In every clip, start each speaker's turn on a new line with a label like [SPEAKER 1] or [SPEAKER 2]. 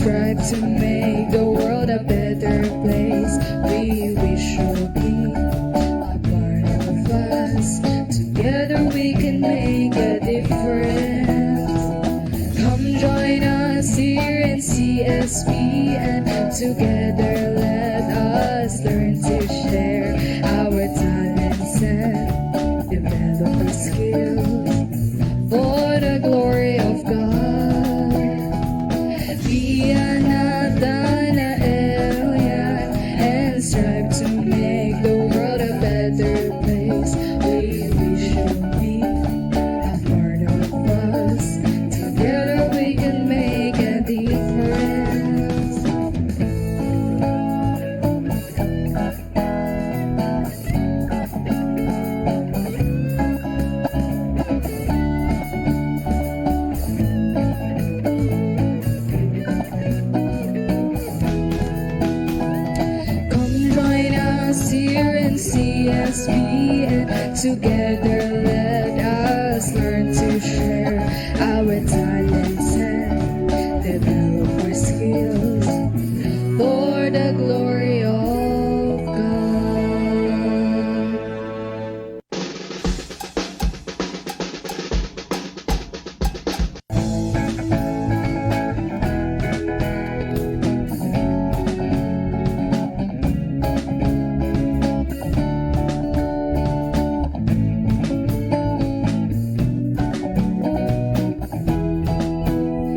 [SPEAKER 1] strive to make the world a better place. We wish you'll be a part of us. Together we can make a difference. Come join us here in CSB, and together let us learn to share our talents and develop our skills for the glory of God. Be an Nathanael and strive to make the world a better place. We wish you'll be a part of us. Together we can make a difference. Here in CSB, and together let us learn to share our talents and develop our skills for the glory of God.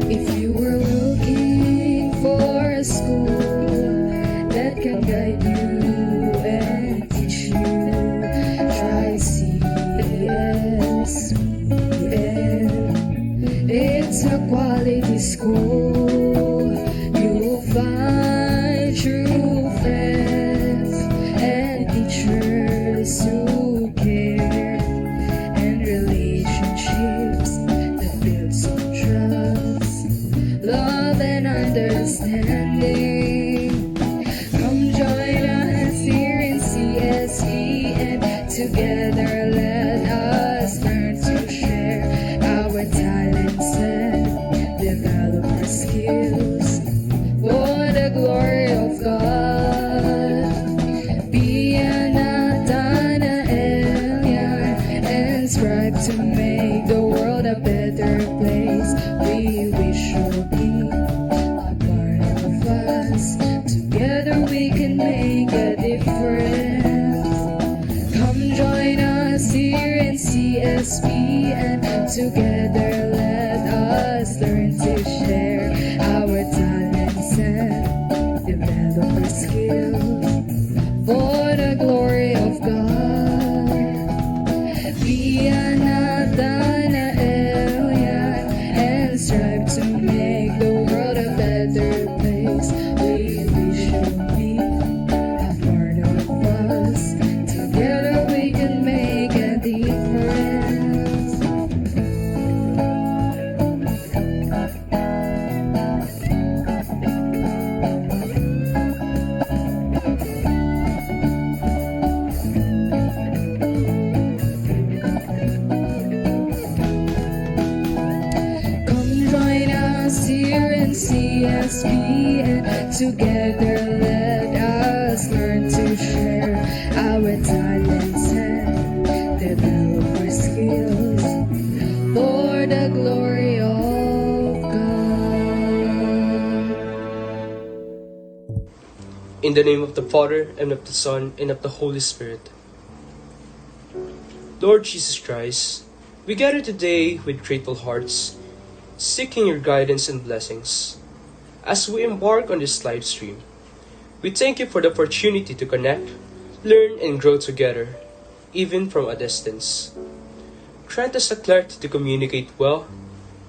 [SPEAKER 1] If you were looking for a school that can guide you and teach you, try CSBN. It's a quality school. You'll find true friends and teachers who care, and relationships that build some trust, love and understanding. Come join us here in CSE, and together let us learn to share our talents and develop our skills for the glory of God. Be an Nathanael and strive to make the world a better place. We wish you'll be a part of us. Together we can make a difference. Come join us here in CSB, and together let us learn to share our talents and develop our skills for the glory of God. Be an Nathanael and strive to make the world a better place. We wish you'll be a part of us. Together we can make a difference. Come join us here in CSB, and together let us learn to share our talents and develop our skills for the glory of God.
[SPEAKER 2] In the name of the Father, and of the Son, and of the Holy Spirit. Lord Jesus Christ, we gather today with grateful hearts, seeking your guidance and blessings. As we embark on this live stream, we thank you for the opportunity to connect, learn, and grow together, even from a distance. Grant us the clarity to communicate well,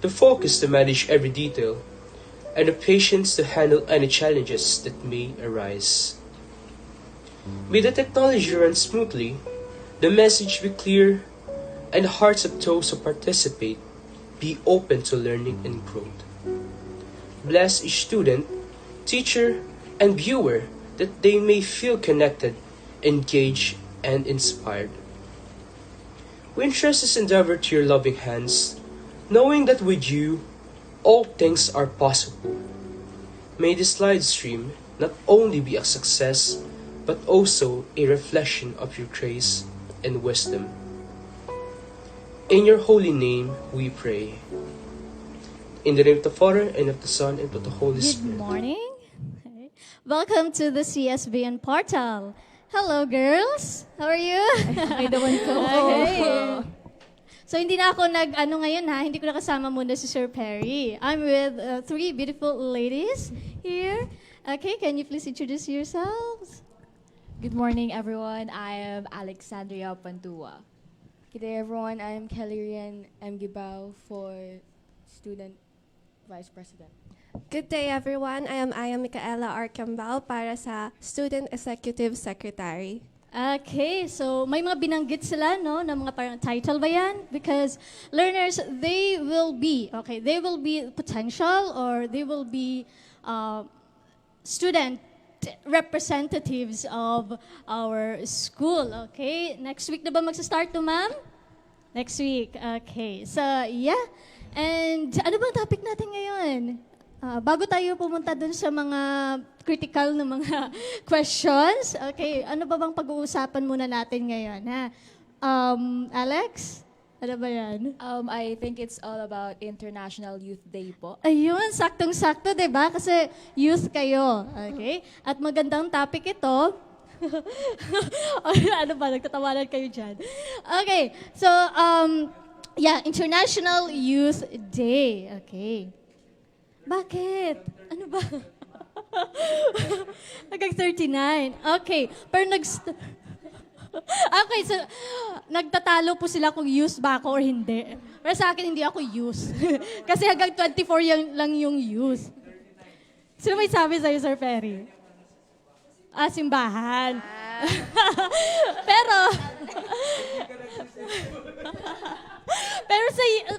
[SPEAKER 2] the focus to manage every detail, and the patience to handle any challenges that may arise. May the technology run smoothly, the message be clear, and the hearts of those who participate be open to learning and growth. Bless each student, teacher, and viewer that they may feel connected, engaged, and inspired. We entrust this endeavor to your loving hands, knowing that with you, all things are possible. May this live stream not only be a success, but also a reflection of your grace and wisdom. In your holy name we pray. In the name of the Father, and of the Son, and of the Holy
[SPEAKER 3] Good
[SPEAKER 2] Spirit.
[SPEAKER 3] morning. Okay. Welcome to the CSBN portal. Hello, girls. How are you?
[SPEAKER 4] Okay naman po.
[SPEAKER 3] Okay. So, hindi na ako ngayon ha. Hindi ko nakasama muna si Sir Perry. I'm with three beautiful ladies here. Okay, can you please introduce yourselves?
[SPEAKER 4] Good morning, everyone. I am Alexandria Pantua.
[SPEAKER 5] Good day, everyone. I am Kelly Rian M. Gibao for Student Vice President.
[SPEAKER 6] Good day, everyone. I am Micaela R. Cambal para sa Student Executive Secretary.
[SPEAKER 3] Okay, so may mga binanggit sila, no, na mga parang title ba yan? Because learners, they will be potential or they will be student representatives of our school, okay? Next week na ba magsa-start to, ma'am? Next week, okay. So, yeah. And ano bang topic natin ngayon? Bago tayo pumunta dun sa mga critical na mga questions, okay, ano ba bang pag-uusapan muna natin ngayon, ha? Alex? Ano ba yan?
[SPEAKER 4] I think it's all about International Youth Day po.
[SPEAKER 3] Ayun, saktong-sakto, di ba? Kasi youth kayo, okay? At magandang topic ito. Ano ba, nagtatawanan kayo dyan? Okay, so, yeah, International Youth Day, okay. Bakit? Ano ba? Hanggang 39. Okay. Pero okay, so nagtatalo po sila kung youth ba ako or hindi. Pero sa akin, hindi ako youth. Kasi hanggang 24 lang yung youth. Sino may sabi sa'yo, Sir Perry? Simbahan.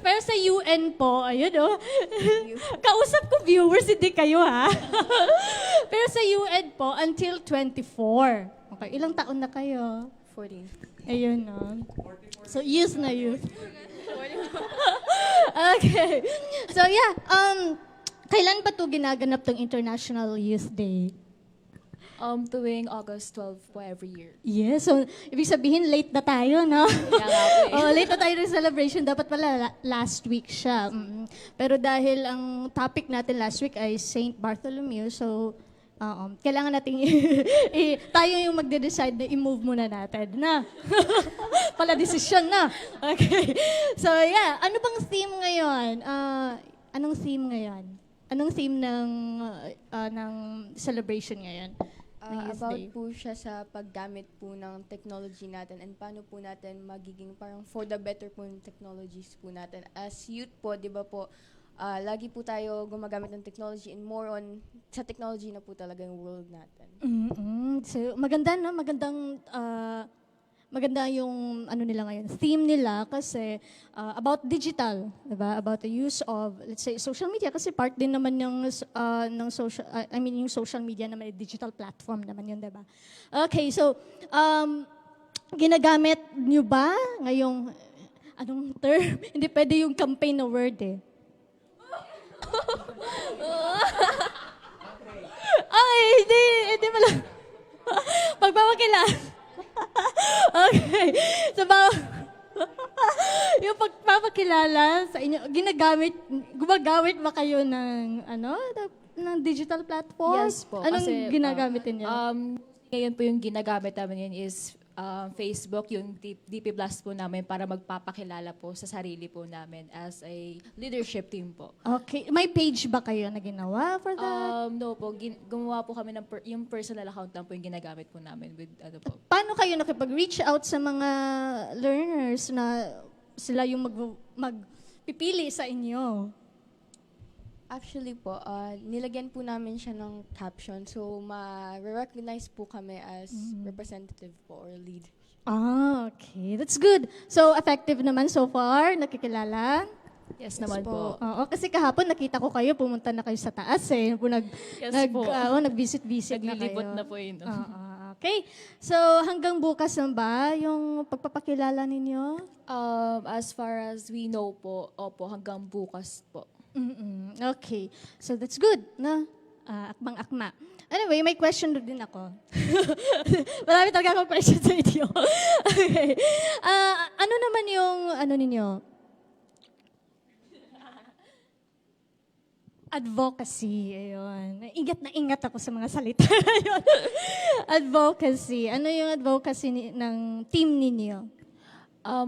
[SPEAKER 3] Pero sa UN po, ayun oh. Kausap ko viewers, hindi kayo ha. Pero sa UN po, until 24. Okay, ilang taon na kayo?
[SPEAKER 5] 14.
[SPEAKER 3] Ayun no. So, youth na youth. Okay. So, yeah. Kailan pa to ginaganap tong International Youth Day?
[SPEAKER 4] Tuwing August 12 po every year.
[SPEAKER 3] Yes, so ibig sabihin late na tayo, no?
[SPEAKER 4] Kaya nga po eh.
[SPEAKER 3] Late na tayo ng celebration. Dapat pala last week siya. Pero dahil ang topic natin last week ay Saint Bartholomew, so kailangan natin tayo yung magde-decide na i-move muna natin, na. Pala decision na. Okay. So yeah, ano bang theme ngayon? Anong theme ngayon? Anong theme ng celebration ngayon? Youth
[SPEAKER 5] About
[SPEAKER 3] Day?
[SPEAKER 5] po siya sa paggamit po ng technology natin and paano po natin magiging parang for the better po yung technologies po natin. As youth po, di ba po, lagi po tayo gumagamit ng technology and more on sa technology na po talaga yung world natin.
[SPEAKER 3] So, maganda, no? Maganda yung ano nila ngayon, theme nila kasi about digital, 'di ba? About the use of, let's say, social media kasi part din naman ng social yung social media naman, digital platform naman 'yun, 'di ba? Okay, so ginagamit niyo ba ngayong anong term? Hindi pwede yung campaign na word eh. Ay, hindi pala. Pagpapakilala. Okay. So, yung pagpapakilala sa inyo, gumagamit ba kayo ng, ng digital platform?
[SPEAKER 4] Yes po.
[SPEAKER 3] Anong
[SPEAKER 4] kasi,
[SPEAKER 3] ginagamit niyo?
[SPEAKER 4] Ngayon po yung ginagamit namin yun is Facebook, yung DP Blast po namin para magpapakilala po sa sarili po namin as a leadership team po.
[SPEAKER 3] Okay. May page ba kayo na ginawa for that?
[SPEAKER 4] No po, gumawa po kami ng yung personal account lang po yung ginagamit po namin with ano po.
[SPEAKER 3] Paano kayo nakipag-reach out sa mga learners na sila yung magpipili sa inyo?
[SPEAKER 5] Actually po, nilagyan po namin siya ng caption so ma-recognize po kami as representative po or lead.
[SPEAKER 3] Okay. That's good. So, effective naman so far, nakikilala?
[SPEAKER 4] Yes naman po.
[SPEAKER 3] Oo, kasi kahapon nakita ko kayo, pumunta na kayo sa taas eh. Nag-visit-visit na kayo.
[SPEAKER 4] Naglilibot na po yun.
[SPEAKER 3] Okay. So, hanggang bukas na ba yung pagpapakilala ninyo?
[SPEAKER 4] As far as we know po, opo, hanggang bukas po.
[SPEAKER 3] Okay. So, that's good, na? akmang-akma. Anyway, may question din ako. Marami talaga akong question sa inyo. Okay. Ano naman yung, ninyo? Advocacy, ayun. Ingat na ingat ako sa mga salita. Ayun. Advocacy. Ano yung advocacy ng team ninyo?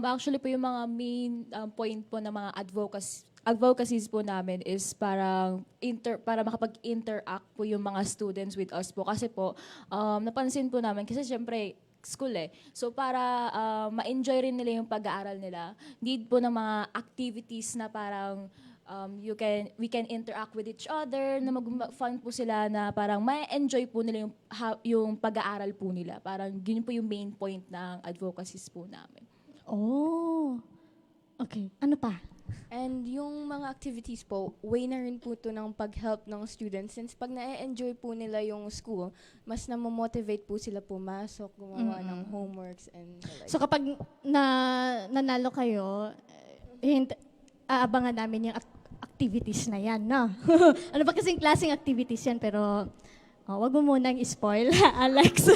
[SPEAKER 4] Actually po yung mga main point po ng mga advocacies po namin is parang para makapag-interact po yung mga students with us po. Kasi po, napansin po namin, kasi syempre, school eh. So para ma-enjoy rin nila yung pag-aaral nila, need po ng mga activities na parang we can interact with each other, na mag-fun po sila na parang ma-enjoy po nila yung pag-aaral po nila. Parang yun po yung main point ng advocacies po namin.
[SPEAKER 3] Oh. Okay. Ano pa?
[SPEAKER 5] And yung mga activities po, way na rin po to ng pag-help ng students. Since pag na-enjoy po nila yung school, mas na-motivate po sila pumasok, gumawa ng homeworks and the like.
[SPEAKER 3] So kapag nanalo kayo, aabangan namin yung activities na yan, no? Ano ba kasing klaseng activities yan, pero wag mo munang spoil, Alex.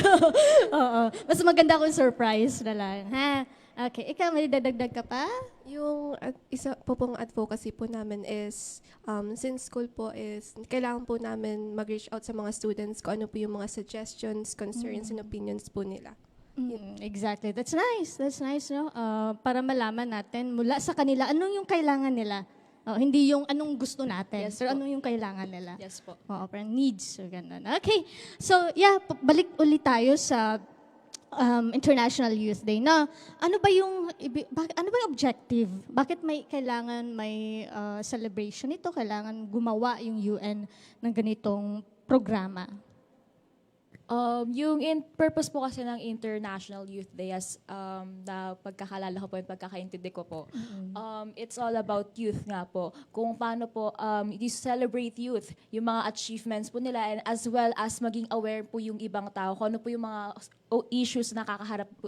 [SPEAKER 3] Oo. Mas maganda kung surprise na lang, ha? Okay, ikaw, may dadagdag ka pa?
[SPEAKER 6] Yung isa po pong advocacy po namin is, since school po is, kailangan po namin mag-reach out sa mga students kung ano po yung mga suggestions, concerns, and opinions po nila.
[SPEAKER 3] Exactly. That's nice. That's nice, no? Para malaman natin mula sa kanila, anong yung kailangan nila. Hindi yung anong gusto natin,
[SPEAKER 4] Yes
[SPEAKER 3] pero
[SPEAKER 4] po.
[SPEAKER 3] anong yung kailangan nila.
[SPEAKER 4] Yes po.
[SPEAKER 3] Oo, parang needs. So, ganun. Okay. So, yeah, balik ulit tayo sa International Youth Day na ano ba yung objective? Bakit kailangan may celebration ito? Kailangan gumawa yung UN ng ganitong programa?
[SPEAKER 4] Yung purpose po kasi ng International Youth Day as na pagkakalala ko po yung pagkakaintindi ko po, it's all about youth nga po. Kung paano po you celebrate youth, yung mga achievements po nila, and as well as maging aware po yung ibang tao kung ano po yung mga issues na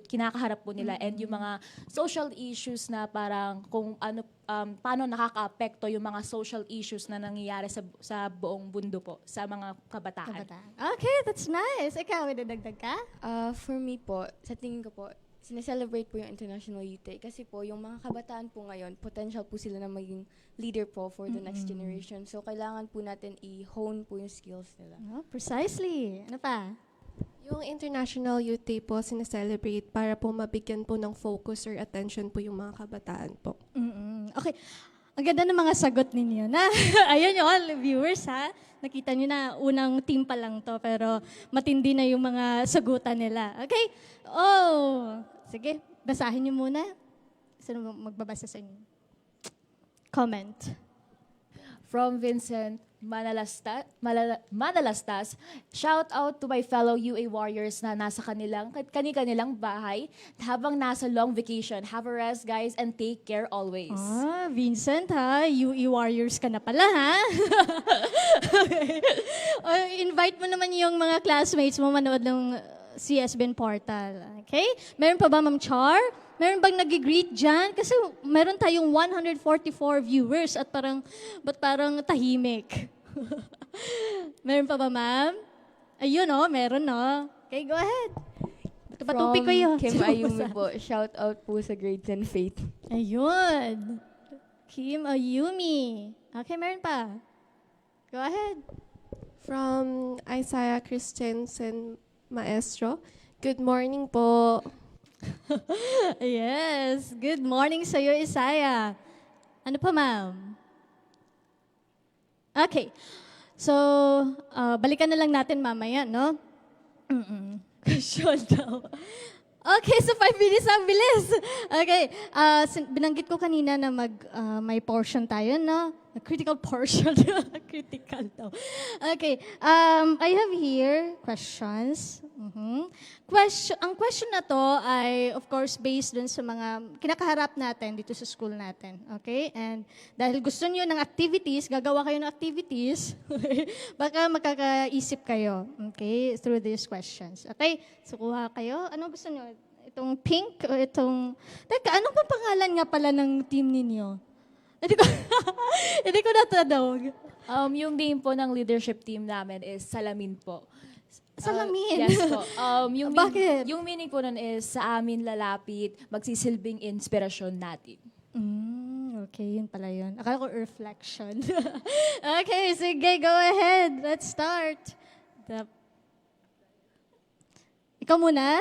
[SPEAKER 4] kinakaharap po nila, and yung mga social issues na parang kung ano paano nakakaapekto yung mga social issues na nangyayari sa buong mundo po, sa mga kabataan.
[SPEAKER 3] Okay, that's nice. Ikaw, may dadagdag ka?
[SPEAKER 5] For me po, sa tingin ko po, sineselebrate po yung International Youth Day kasi po yung mga kabataan po ngayon, potential po sila na maging leader po for the next generation. So kailangan po natin i-hone po yung skills nila.
[SPEAKER 3] Precisely. Ano pa?
[SPEAKER 6] Yung International Youth Day po, sineselebrate para po mabigyan po ng focus or attention po yung mga kabataan po.
[SPEAKER 3] Okay. Ang ganda ng mga sagot ninyo na. Ayun yun, viewers ha. Nakita nyo na unang team pa lang to, pero matindi na yung mga sagutan nila. Okay? Sige, basahin nyo muna. Sino magbabasa sa inyo? Comment.
[SPEAKER 4] From Vincent Manalastas, shout out to my fellow UA warriors na nasa kanilang bahay habang nasa long vacation. Have a rest, guys, and take care always.
[SPEAKER 3] Vincent ha, UE Warriors ka na pala ha. Okay. Invite mo naman yung mga classmates mo manood ng CSBN Portal. Okay? Meron pa ba, Ma'am Char? Meron bang nag-greet dyan? Kasi meron tayong 144 viewers at ba't parang tahimik? Meron pa ba, ma'am? Ayun, meron, Okay, go ahead. Patupi ko yun.
[SPEAKER 5] Kim Ayumi po, shout out po sa Grades and Faith.
[SPEAKER 3] Ayun. Kim Ayumi. Okay, meron pa. Go ahead.
[SPEAKER 6] From Isaiah Christensen Maestro, good morning po.
[SPEAKER 3] Yes. Good morning sa iyo, Isaiah. Ano pa, ma'am? Okay. So, balikan na lang natin mamaya, no? Question daw. Okay, so 5 minutes ang bilis. Okay, binanggit ko kanina na may portion tayo, no? A critical portion. Critical daw. Okay, I have here questions. Ang question na to ay, of course, based dun sa mga kinakaharap natin dito sa school natin. Okay? And dahil gusto nyo ng activities, gagawa kayo ng activities, baka makakaisip kayo, okay, through these questions. Okay? So, kuha kayo. Ano gusto nyo? Itong pink o itong... Teka, anong pangalan nga pala ng team ninyo? Hindi ko natanong.
[SPEAKER 4] Yung name po ng leadership team namin is Salamin po.
[SPEAKER 3] Salamin?
[SPEAKER 4] Yes po.
[SPEAKER 3] Bakit?
[SPEAKER 4] Yung meaning po nun is sa amin lalapit, magsisilbing inspirasyon natin.
[SPEAKER 3] Okay, yun pala yun. Akala ko reflection. Okay, sige, go ahead. Let's start. Ikaw muna.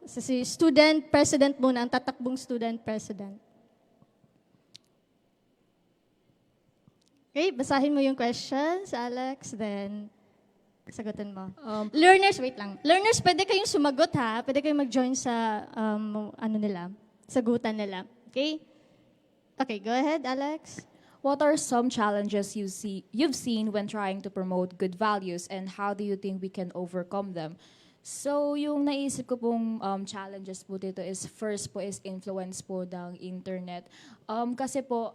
[SPEAKER 3] Si student president muna, ang tatakbong student president. Okay, basahin mo yung questions, Alex, then sagutin mo. Learners, wait lang. Learners, pwede kayong sumagot ha. Pwede kayong mag-join sa sagutan nila. Okay? Okay, go ahead, Alex.
[SPEAKER 4] What are some challenges you've seen when trying to promote good values, and how do you think we can overcome them? So, yung naisip ko pong challenges po dito is, first po is influence po ng internet. Kasi po,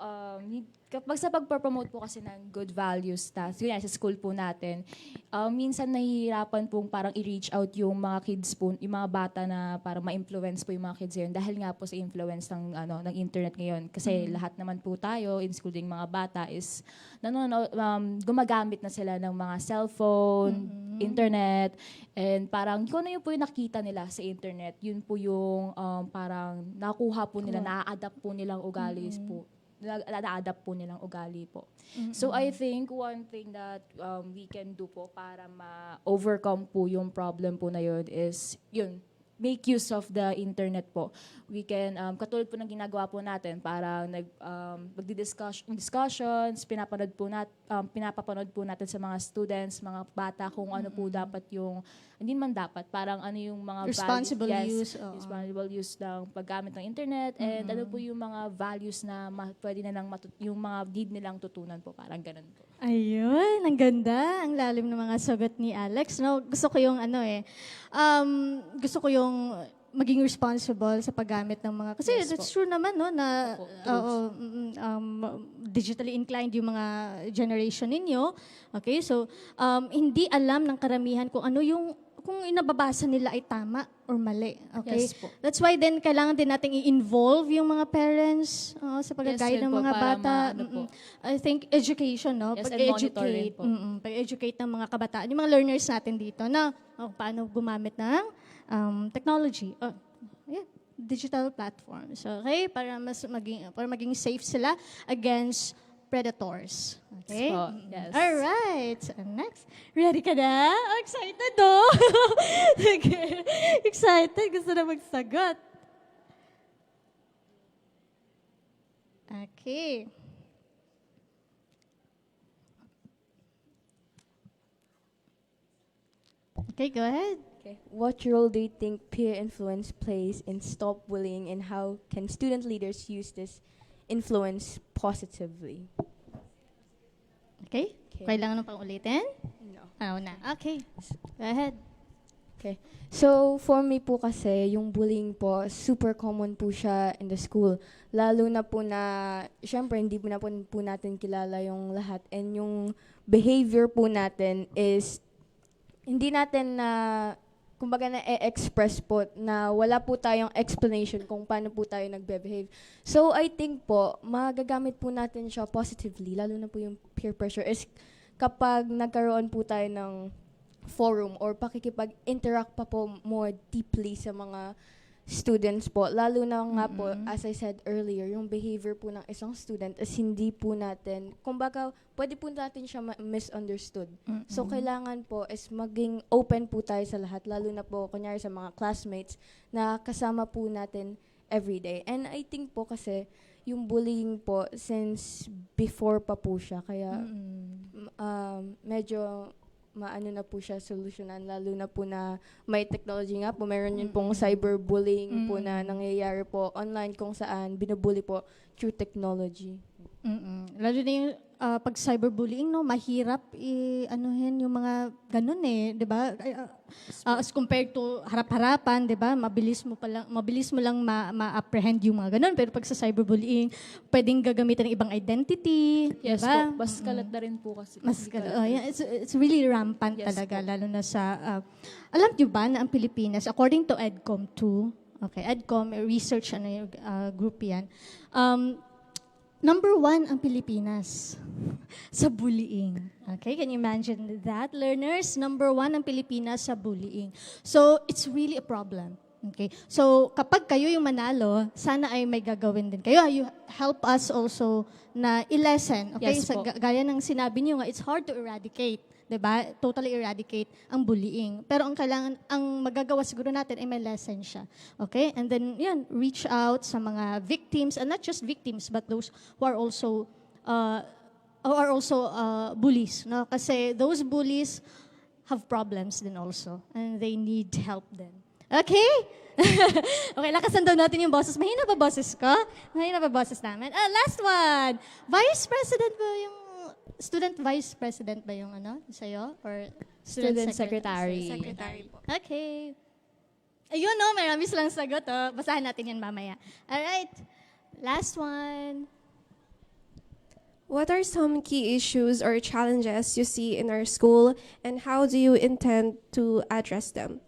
[SPEAKER 4] kapag sa pagpapromote po kasi ng good values sa school po natin, minsan nahihirapan pong parang i-reach out yung mga kids po, yung mga bata na parang ma-influence po yung mga kids ngayon dahil nga po sa influence ng internet ngayon. Kasi lahat naman po tayo, including mga bata, is gumagamit na sila ng mga cellphone, internet, and parang kung ano yun po yung nakita nila sa internet, yun po yung parang nakuha po nila, na-adapt po nilang ugali po. Na-adapt po nilang ugali po. So I think one thing that we can do po para ma-overcome po yung problem po na yun is yun, make use of the internet po. We can, katulad po ng ginagawa po natin, parang discussions, pinapapanood po natin sa mga students, mga bata, kung ano po dapat yung, hindi man dapat, parang ano yung mga
[SPEAKER 3] Responsible
[SPEAKER 4] values,
[SPEAKER 3] use, oo.
[SPEAKER 4] responsible use ng paggamit ng internet, and ano po yung mga values na pwede na lang yung mga need nilang tutunan po, parang ganun po.
[SPEAKER 3] Ayun, ang ganda. Ang lalim ng mga sagot ni Alex. No, gusto ko yung gusto ko yung maging responsible sa paggamit ng mga, kasi
[SPEAKER 4] Yes
[SPEAKER 3] that's
[SPEAKER 4] po.
[SPEAKER 3] true naman, no, na
[SPEAKER 4] Opo,
[SPEAKER 3] digitally inclined yung mga generation ninyo. Okay, so hindi alam ng karamihan kung ano yung, kung inababasa nila ay tama or mali. Okay?
[SPEAKER 4] Yes po.
[SPEAKER 3] That's why then kailangan din nating i-involve yung mga parents sa pag-guide
[SPEAKER 4] Yes,
[SPEAKER 3] ng
[SPEAKER 4] yun po,
[SPEAKER 3] mga
[SPEAKER 4] para
[SPEAKER 3] bata.
[SPEAKER 4] maano po.
[SPEAKER 3] I think education, no?
[SPEAKER 4] Yes, and monitoring
[SPEAKER 3] Pag-educate.
[SPEAKER 4] po.
[SPEAKER 3] Pag-educate ng mga kabataan, yung mga learners natin dito na paano gumamit ng technology. Digital platforms. Okay? Para maging safe sila against predators. Okay?
[SPEAKER 4] Yes po, yes.
[SPEAKER 3] Alright. So, next. Ready ka na? Oh, excited, no? Okay. Excited. Gusto na magsagot. Okay. Okay, go ahead.
[SPEAKER 5] Okay. What role do you think peer influence plays in stop bullying, and how can student leaders use this influence positively?
[SPEAKER 3] Okay?
[SPEAKER 5] Okay.
[SPEAKER 3] Kailangan nang pang-ulitin?
[SPEAKER 5] No.
[SPEAKER 3] Na. Okay. Go ahead.
[SPEAKER 5] Okay. So, for me po kasi, yung bullying po, super common po siya in the school. Lalo na po na, syempre, hindi po na po natin kilala yung lahat. And yung behavior po natin is, hindi natin na, kumbaga na-express po na wala po tayong explanation kung paano po tayo nagbe-behave. So, I think po, magagamit po natin siya positively, lalo na po yung peer pressure, is kapag nagkaroon po tayo ng forum or pakikipag-interact pa po more deeply sa mga students po. Lalo na nga po, as I said earlier, yung behavior po ng isang student is hindi po natin, kumbaga, pwede po natin siya misunderstood. So, kailangan po is maging open po tayo sa lahat, lalo na po, kunyari sa mga classmates na kasama po natin everyday. And I think po kasi, yung bullying po, since before pa po siya, kaya medyo maano na po siya solusyonan, lalo na po na may technology nga po, meron yun pong cyberbullying po na nangyayari po online, kung saan binubully po through technology.
[SPEAKER 3] Lalo na yung pag cyberbullying, no, mahirap anuhin yung mga ganun eh, 'di ba? As compared to harap-harapan, 'di ba? Mabilis mo lang ma-apprehend yung mga ganun, pero pag sa cyberbullying, pwedeng gagamitan ng ibang identity, 'di
[SPEAKER 4] Yes
[SPEAKER 3] ba?
[SPEAKER 4] po, mas kalat na rin po kasi.
[SPEAKER 3] It's really rampant
[SPEAKER 4] Yes
[SPEAKER 3] talaga,
[SPEAKER 4] po.
[SPEAKER 3] lalo na sa alam niyo ba na ang Pilipinas, according to EDCOM 2, okay, EDCOM research group 'yan. number one ang Pilipinas sa bullying. Okay, can you imagine that, learners? Number one ang Pilipinas sa bullying. So, it's really a problem. Okay, so kapag kayo yung manalo, sana ay may gagawin din kayo. You help us also na i-lessen. Okay,
[SPEAKER 4] Yes po.
[SPEAKER 3] gaya ng sinabi niyo nga, it's hard to eradicate. 'Di ba? Totally eradicate ang bullying. Pero ang magagawa siguro natin ay may lesson siya. Okay? And then, yan, reach out sa mga victims, and not just victims, but those who are also bullies. No? Kasi those bullies have problems din also, and they need help din. Okay? Okay, lakasan daw natin yung boses. Mahina ba boses ko? Mahina ba boses namin? Last one. Vice President ba yung... Student Vice President ba yung sa'yo? Or
[SPEAKER 4] Student Secretary.
[SPEAKER 6] Secretary po.
[SPEAKER 3] Okay. Ayun, no, marami silang sagot. Oh. Basahin natin yan mamaya. Alright. Last one.
[SPEAKER 6] What are some key issues or challenges you see in our school, and how do you intend to address them?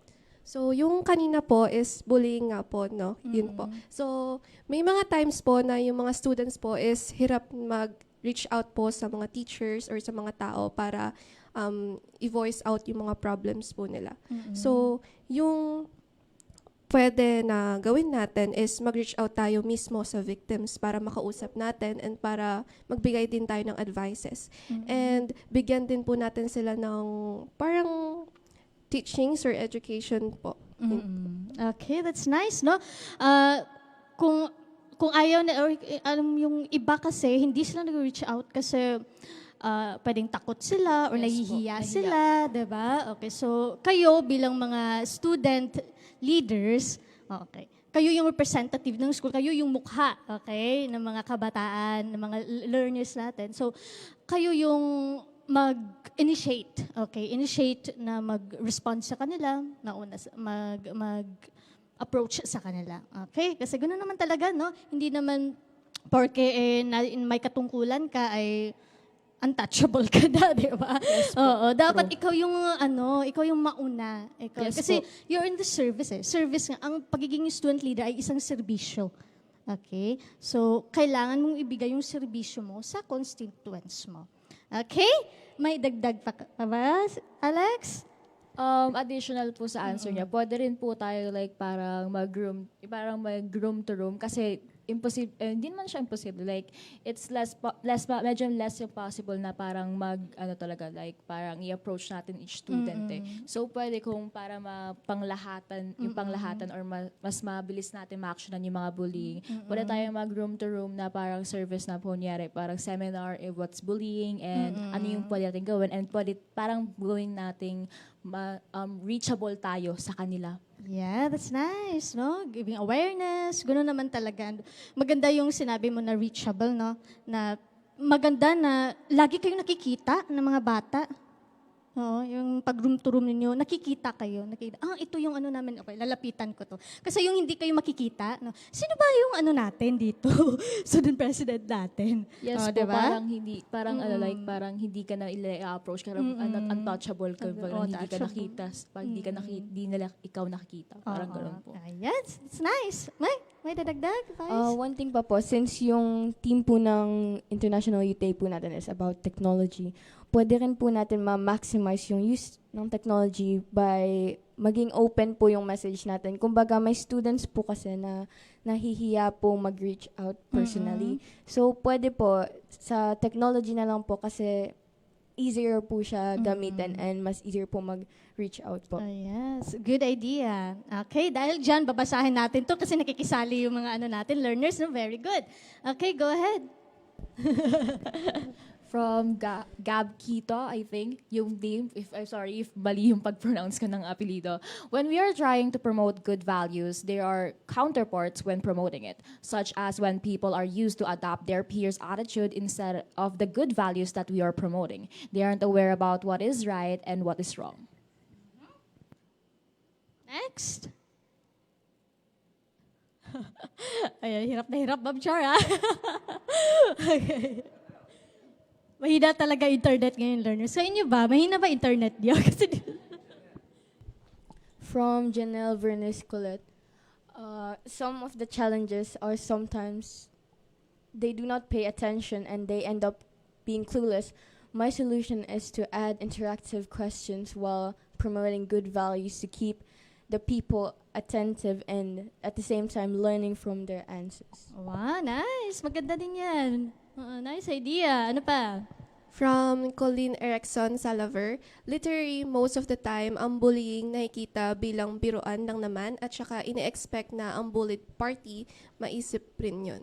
[SPEAKER 6] So, yung kanina po is bullying nga po, no? Yun po. So, may mga times po na yung mga students po is hirap mag-reach out po sa mga teachers or sa mga tao para i-voice out yung mga problems po nila. So, yung pwede na gawin natin is mag-reach out tayo mismo sa victims para makausap natin and para magbigay din tayo ng advices. And bigyan din po natin sila ng parang teachings or education po.
[SPEAKER 3] Okay, that's nice, no? Kung ayaw na, or yung iba kasi, hindi sila nag-reach out kasi pwedeng takot sila or
[SPEAKER 4] Yes po,
[SPEAKER 3] nahihiya
[SPEAKER 4] nahiya.
[SPEAKER 3] sila, diba? Okay, so kayo bilang mga student leaders, okay, kayo yung representative ng school, kayo yung mukha, okay, ng mga kabataan, ng mga learners natin. So, kayo yung mag-initiate, okay? Initiate na mag-respond sa kanila, mag-approach sa kanila, okay? Kasi gano'n naman talaga, no? Hindi naman porke may katungkulan ka ay untouchable ka na, di ba?
[SPEAKER 4] Yes po.
[SPEAKER 3] Oo, dapat
[SPEAKER 4] True.
[SPEAKER 3] ikaw yung mauna. Ikaw.
[SPEAKER 4] Yes
[SPEAKER 3] Kasi
[SPEAKER 4] po.
[SPEAKER 3] you're in the service eh. Service nga, ang pagiging student leader ay isang serbisyo. Okay? So, kailangan mong ibigay yung serbisyo mo sa constituents mo. Okay? May dagdag pa ba, Alex?
[SPEAKER 4] Additional po sa answer niya, pwede rin po tayo like parang mag-room to room kasi impossible, hindi naman siya impossible. Like, it's medyo less yung possible na parang talaga, like, parang i-approach natin each student eh. So, pwede kung para yung panglahatan or mas mabilis natin ma-actionan yung mga bullying, pwede tayo mag-room to room na parang service na po niyari, parang seminar what's bullying and ano yung pwede natin gawin and pwede parang gawin nating reachable tayo sa kanila.
[SPEAKER 3] Yeah, that's nice, no? Giving awareness, gano'n naman talaga. Maganda yung sinabi mo na reachable, no? Na maganda na lagi kayong nakikita ng mga bata. Oo, yung pag-room to room ninyo, nakikita kayo. Ito yung namin, okay, lalapitan ko to. Kasi yung hindi kayo makikita, no? Sino ba yung natin dito? Student president natin.
[SPEAKER 4] Yes po,
[SPEAKER 3] diba?
[SPEAKER 4] parang hindi ka na i-approach, parang untouchable ka, parang hindi ka nakita, pag hindi nila ikaw nakikita, parang gano'n po.
[SPEAKER 3] Yes, it's nice. May dadagdag?
[SPEAKER 5] One thing pa po, since yung team po ng International Youth Day po natin is about technology, pwede rin po natin ma-maximize yung use ng technology by maging open po yung message natin. Kumbaga, may students po kasi na nahihiya po mag-reach out personally. So, pwede po, sa technology na lang po kasi easier po siya gamitin and mas easier po mag-reach out po.
[SPEAKER 3] Yes, good idea. Okay, dahil dyan, babasahin natin to kasi nakikisali yung mga natin, learners, no? Very good. Okay, go ahead.
[SPEAKER 4] From Gab Quito, I think, yung name, if mali yung pag-pronounce ko ng apelido. When we are trying to promote good values, there are counterparts when promoting it, such as when people are used to adopt their peers' attitude instead of the good values that we are promoting. They aren't aware about what is right and what is wrong.
[SPEAKER 3] Next. Ay, hirap na hirap, Bob Char, ha? Okay. Mahina talaga internet ngayon, learners. Sa inyo ba? Mahina ba internet niyo? Kasi
[SPEAKER 5] From Janelle Vernes Colette, some of the challenges are sometimes they do not pay attention and they end up being clueless, my solution is to add interactive questions while promoting good values to keep the people attentive and at the same time learning from their answers.
[SPEAKER 3] Wow, nice. Maganda din yan. Nice idea. Ano pa?
[SPEAKER 6] From Colleen Erickson Salaver, literally most of the time, ang bullying nakikita bilang biruan lang naman at saka ine-expect na ang bullied party maisip rin yun.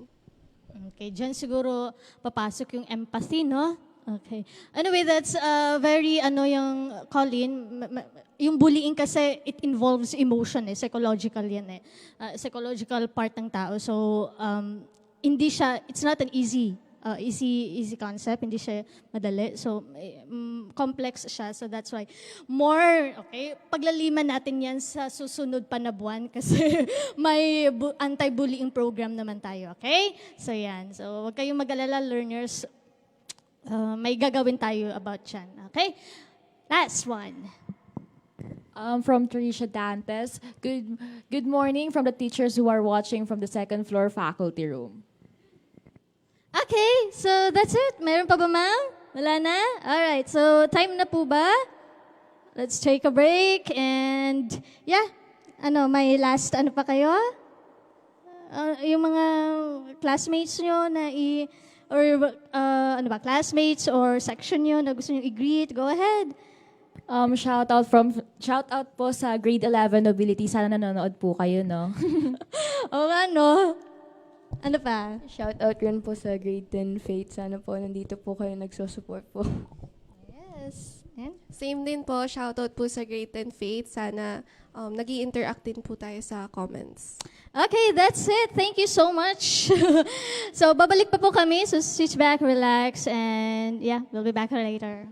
[SPEAKER 3] Okay, dyan siguro papasok yung empathy, no? Okay. Anyway, that's very, yung Colin, yung bullying kasi, it involves emotion, psychological yan psychological part ng tao. So, hindi siya, it's not an easy concept, hindi siya madali. So, complex siya. So, that's why paglaliman natin yan sa susunod pa na buwan kasi may anti-bullying program naman tayo, okay? So, yan. So, huwag kayong mag-alala, learners. May gagawin tayo about yan, okay? Last one.
[SPEAKER 4] From Tricia Dantes, good morning from the teachers who are watching from the second floor faculty room.
[SPEAKER 3] Okay, so that's it. Meron pa ba, ma'am? Wala na? Alright, so time na po ba? Let's take a break and yeah, may last pa kayo? Yung mga classmates nyo na classmates or section nyo na gusto nyo i-greet, go ahead.
[SPEAKER 4] Shout out po sa grade 11 nobility. Sana nanonood po kayo, no?
[SPEAKER 3] Oo nga, no? Ano pa?
[SPEAKER 5] Shout out rin po sa grade 10 Faith. Sana po nandito po kayo nagsusupport po.
[SPEAKER 3] Yes. And?
[SPEAKER 6] Same din po, shoutout po sa Grade 10 Faith. Sana nag-i-interact din po tayo sa comments.
[SPEAKER 3] Okay, that's it. Thank you so much. So, babalik pa po kami. So, switch back, relax, and yeah, we'll be back later.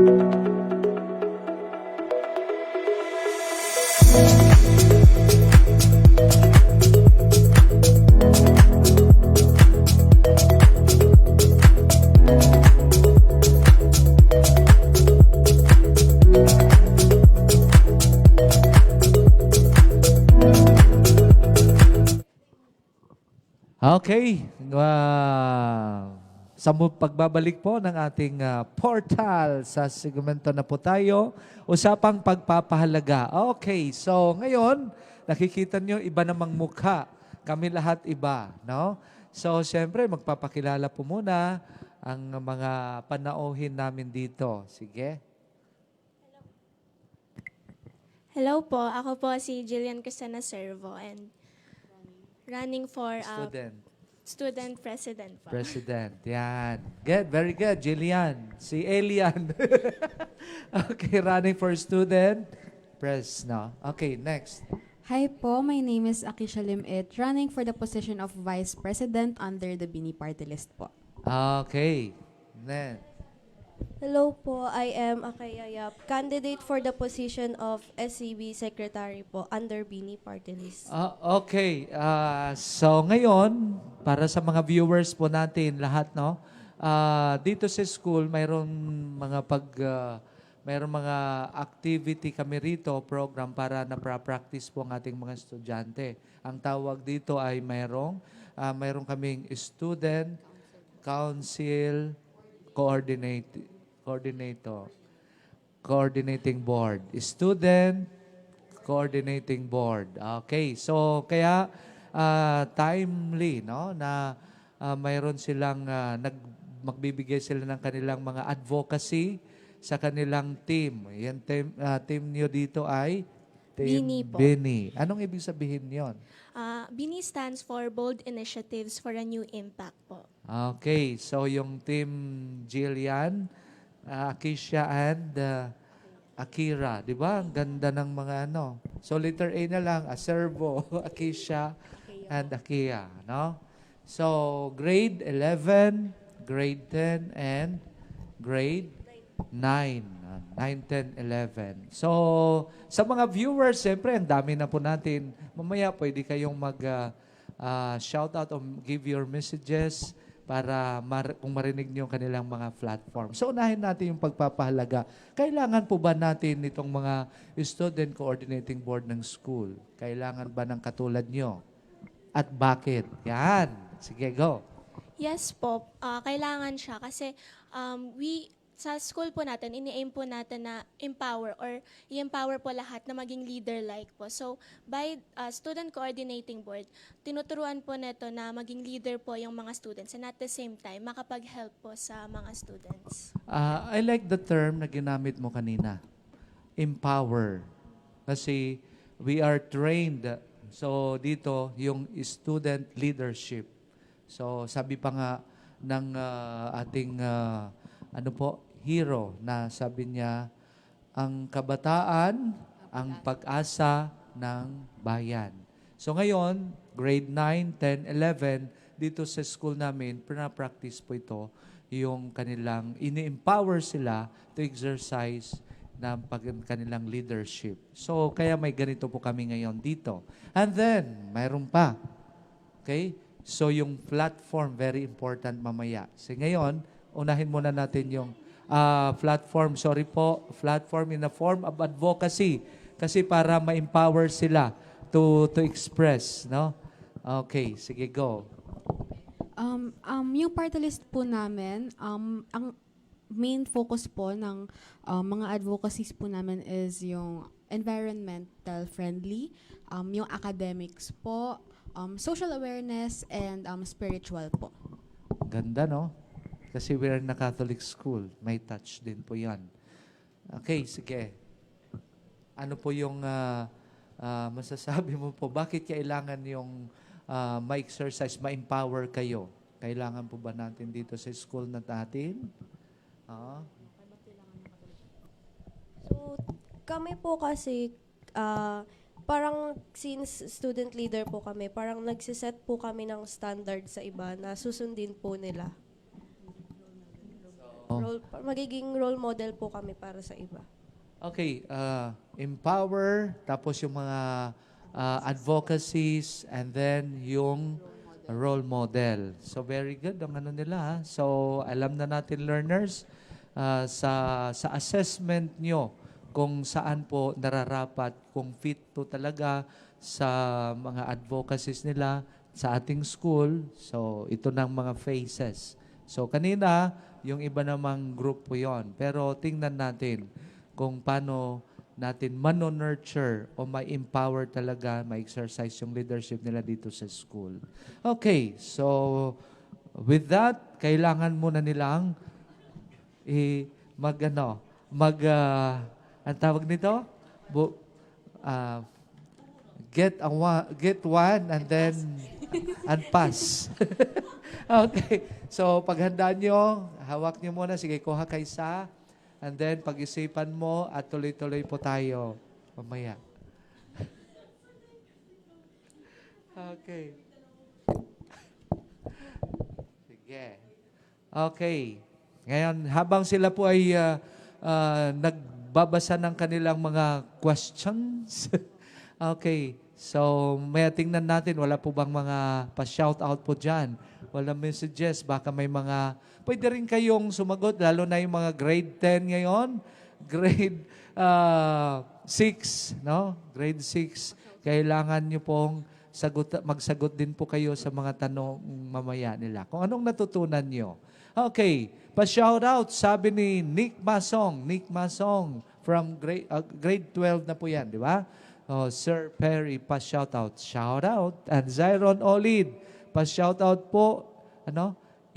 [SPEAKER 7] Okay. Sa pagbabalik po ng ating portal sa segmento na po tayo, usapang pagpapahalaga. Okay, so ngayon, nakikita nyo iba namang mukha. Kami lahat iba, no? So, siyempre, magpapakilala po muna ang mga panauhin namin dito. Sige.
[SPEAKER 8] Hello po, ako po si Jillian Cristina Servo and running for student president po.
[SPEAKER 7] President. Yan. Good. Very good. Jillian. Si Elian. Okay. Running for student. Press. No? Okay. Next.
[SPEAKER 9] Hi po, my name is Akisha Limit, running for the position of Vice President under the Bini Party List po.
[SPEAKER 7] Okay. Then.
[SPEAKER 10] Hello po, I am Akaya Yap, candidate for the position of SCB Secretary po under Bini Party List.
[SPEAKER 7] Okay. So ngayon, para sa mga viewers po natin lahat, no? Dito sa school, mayroong mga activity kami rito, program para na-practice po ang ating mga estudyante. Ang tawag dito ay mayroong kaming student council coordinating board. Student coordinating board. Okay, so kaya timely, no, na mayroon silang magbibigay sila ng kanilang mga advocacy sa kanilang team. Yan team niyo dito ay Team
[SPEAKER 8] Bini po.
[SPEAKER 7] Bini. Anong ibig sabihin 'yon?
[SPEAKER 8] BINI stands for Bold Initiatives for a New Impact po.
[SPEAKER 7] Okay, so yung team Jillian, Akisha and Akira, di ba? Ang ganda ng mga ano. So letter A na lang, Acervo, Akisha and Akia, no? So grade 11, grade 10 and grade 9. 9, 10, 11. So, sa mga viewers, siyempre, ang dami na po natin. Mamaya, pwede kayong mag-shout out or give your messages para kung marinig niyo ang kanilang mga platform. So, unahin natin yung pagpapahalaga. Kailangan po ba natin itong mga student coordinating board ng school? Kailangan ba ng katulad nyo? At bakit? Yan. Sige, go.
[SPEAKER 8] Yes po, kailangan siya kasi sa school po natin, ini-aim po natin na empower or i-empower po lahat na maging leader-like po. So, by Student Coordinating Board, tinuturuan po neto na maging leader po yung mga students and at the same time, makapag-help po sa mga students.
[SPEAKER 7] I like the term na ginamit mo kanina. Empower. Kasi we are trained. So, dito, yung student leadership. So, sabi pa nga ng ating hero na sabi niya, ang kabataan, ang pag-asa ng bayan. So ngayon, grade 9, 10, 11, dito sa school namin, practice po ito, yung kanilang, ini-empower sila to exercise ng kanilang leadership. So kaya may ganito po kami ngayon dito. And then, mayroon pa. Okay? So yung platform, very important mamaya. So ngayon, unahin muna natin yung platform in the form of advocacy kasi para ma-empower sila to express, no? Okay, sige, go.
[SPEAKER 9] Yung party list po namin, ang main focus po ng mga advocacies po namin is yung environmental friendly, yung academics po, social awareness, and spiritual po.
[SPEAKER 7] Ganda, no? Kasi we're in a Catholic school. May touch din po yan. Okay, sige. Ano po yung masasabi mo po? Bakit kailangan yung ma-exercise, ma-empower kayo? Kailangan po ba natin dito sa school na natin?
[SPEAKER 10] So, kami po kasi, parang since student leader po kami, parang nagsiset po kami ng standard sa iba na susundin po nila. magiging role model po kami para sa iba.
[SPEAKER 7] Okay, empower, tapos yung mga advocacies, and then yung role model. So very good ang ano nila. Ha? So alam na natin learners, sa assessment nyo kung saan po nararapat, kung fit to talaga sa mga advocacies nila sa ating school. So ito ng mga phases. So kanina, yung iba namang group po yon. Pero tingnan natin kung paano natin mano-nurture o ma-empower talaga, ma-exercise yung leadership nila dito sa school. Okay, so with that, kailangan muna nilang ang tawag nito? Get one and then and pass. Okay, so paghandaan nyo, hawak nyo muna, sige, kuha kay isa. And then, pag-isipan mo at tuloy-tuloy po tayo mamaya. Okay. Sige. Okay. Ngayon, habang sila po ay nagbabasa ng kanilang mga questions. Okay. So, may tingnan natin, wala po bang mga pa-shout out po dyan? Wala messages, baka may mga, pwede rin kayong sumagot, lalo na yung mga grade 10 ngayon, grade 6, no? Grade 6, kailangan nyo pong magsagot din po kayo sa mga tanong mamaya nila. Kung anong natutunan nyo. Okay, pa-shout out, sabi ni Nick Masong from grade 12 na po yan, di ba? Oh, Sir Perry, pa-shout out. Shout out. And Zyron Olid, pa-shout out po.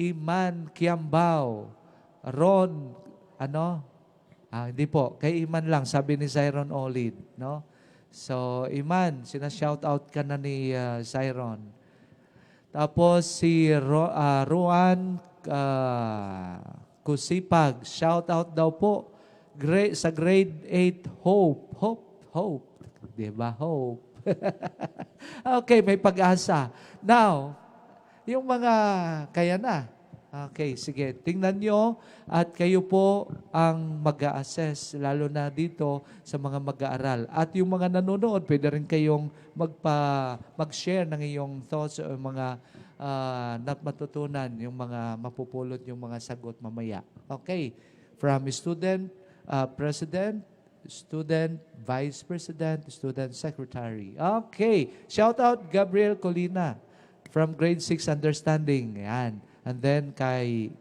[SPEAKER 7] Iman Kiambao. Ron, hindi po. Kay Iman lang, sabi ni Zyron Olid. No? So, Iman, sina-shout out ka na ni Zyron. Tapos si Ruan Kusipag, shout out daw po. Sa grade 8, Hope. Diba? Hope. Okay, may pag-asa. Now, yung mga kaya na. Okay, sige. Tingnan nyo at kayo po ang mag-a-assess, lalo na dito sa mga mag-aaral. At yung mga nanonood, pwede rin kayong mag-share ng iyong thoughts o mga matutunan, yung mga mapupulot, yung mga sagot mamaya. Okay, from student, president, student vice president, student secretary. Okay. Shout out Gabriel Colina from grade 6 understanding. Yan. And then kay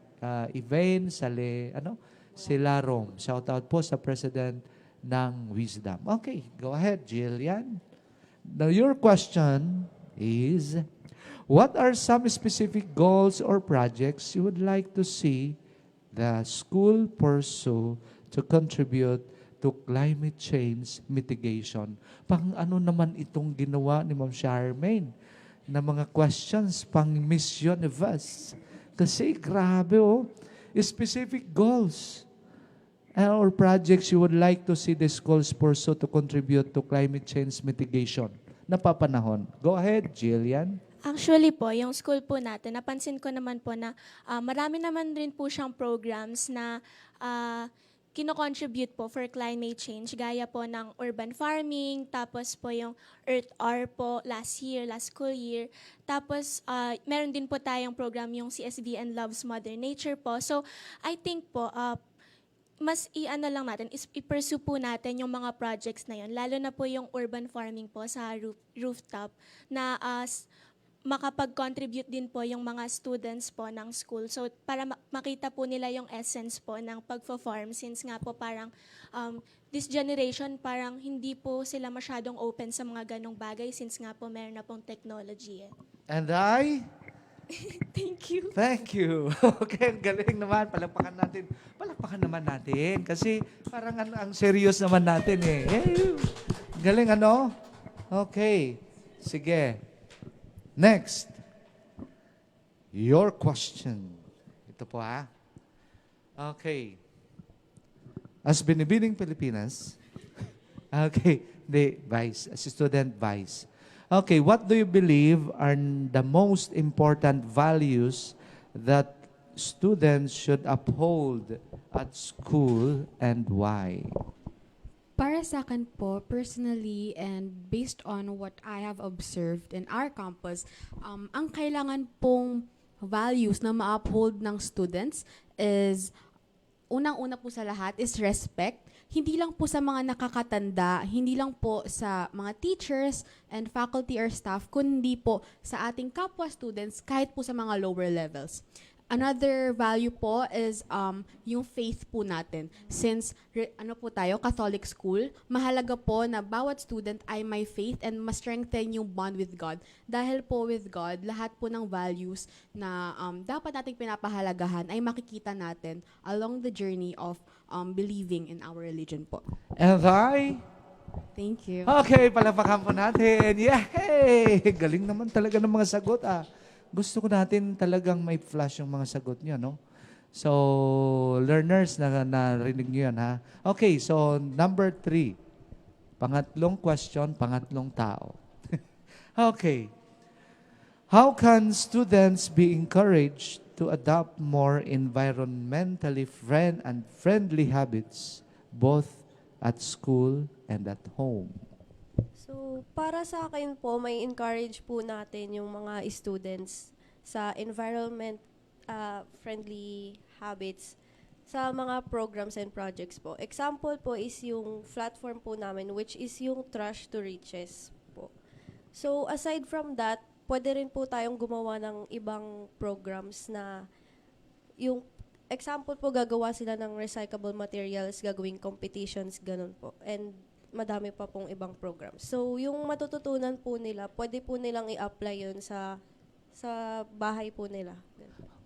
[SPEAKER 7] Ivane Silarom. Shout out po sa president ng Wisdom. Okay. Go ahead, Jillian. Now your question is, what are some specific goals or projects you would like to see the school pursue to contribute to climate change mitigation? Pang ano naman itong ginawa ni Ma'am Charmaine na mga questions pang Miss Universe? Kasi grabe specific goals or projects you would like to see the schools pursue to contribute to climate change mitigation. Napapanahon. Go ahead, Jillian.
[SPEAKER 8] Actually po, yung school po natin, napansin ko naman po na marami naman rin po siyang programs na kino-contribute po for climate change, gaya po ng urban farming, tapos po yung Earth Hour po last school year. Tapos meron din po tayong program yung CSVN Loves Mother Nature po. So I think po, mas lang natin, i-pursue po natin yung mga projects na yun, lalo na po yung urban farming po sa rooftop na makapag-contribute din po yung mga students po ng school. So, para makita po nila yung essence po ng pagpo-farm, since nga po parang this generation parang hindi po sila masyadong open sa mga ganong bagay since nga po meron na pong technology.
[SPEAKER 7] And I?
[SPEAKER 8] Thank you.
[SPEAKER 7] Thank you. Okay, ang galing naman. Palakpakan naman natin. Kasi parang ang serious naman natin eh. Galing Okay. Sige. Next, your question. Ito po Okay. As Binibining Pilipinas, okay, as student vice. Okay, what do you believe are the most important values that students should uphold at school and why?
[SPEAKER 9] Para sa akin po, personally and based on what I have observed in our campus, ang kailangan pong values na ma-uphold ng students is, unang-una po sa lahat is respect. Hindi lang po sa mga nakakatanda, hindi lang po sa mga teachers and faculty or staff, kundi po sa ating kapwa students kahit po sa mga lower levels. Another value po is yung faith po natin. Since ano po tayo, Catholic school, mahalaga po na bawat student ay may faith and ma-strengthen yung bond with God. Dahil po with God, lahat po ng values na dapat nating pinapahalagahan ay makikita natin along the journey of believing in our religion po.
[SPEAKER 7] And I?
[SPEAKER 9] Thank you.
[SPEAKER 7] Okay, palapakan po natin. Yay! Galing naman talaga ng mga sagot Gusto ko natin talagang may flash yung mga sagot niyo, no? So, learners, narinig niyo yan, ha? Okay, so number 3. Pangatlong question, pangatlong tao. Okay. How can students be encouraged to adopt more environmentally friendly habits both at school and at home?
[SPEAKER 10] So, para sa akin po, may encourage po natin yung mga students sa environment friendly habits sa mga programs and projects po. Example po is yung platform po namin, which is yung Trash to Riches po. So, aside from that, pwede rin po tayong gumawa ng ibang programs na yung example po, gagawa sila ng recyclable materials, gagawing competitions, ganun po. And madami pa pong ibang programs. So, yung matututunan po nila, pwede po nilang i-apply yun sa bahay po nila.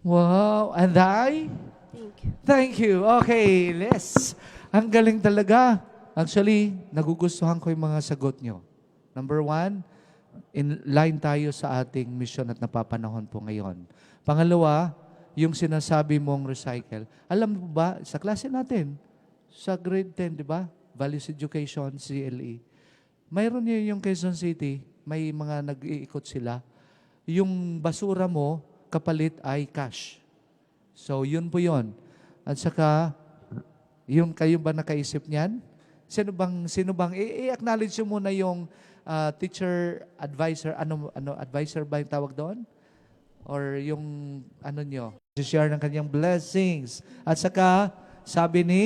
[SPEAKER 7] Wow! And I?
[SPEAKER 10] Thank you.
[SPEAKER 7] Thank you. Okay, Les. Ang galing talaga. Actually, nagugustuhan ko yung mga sagot nyo. Number 1, in line tayo sa ating mission at napapanahon po ngayon. Pangalawa, yung sinasabi mong recycle. Alam mo ba, sa klase natin, sa grade 10, di ba? Values Education, CLE. Mayroon yun yung Quezon City, may mga nag-iikot sila. Yung basura mo, kapalit ay cash. So, yun po yun. At saka, yung kayo ba nakaisip niyan? Sino bang i-acknowledge mo muna yung teacher advisor, advisor ba yung tawag doon? Or yung nyo? Share ng kanyang blessings. At saka, sabi ni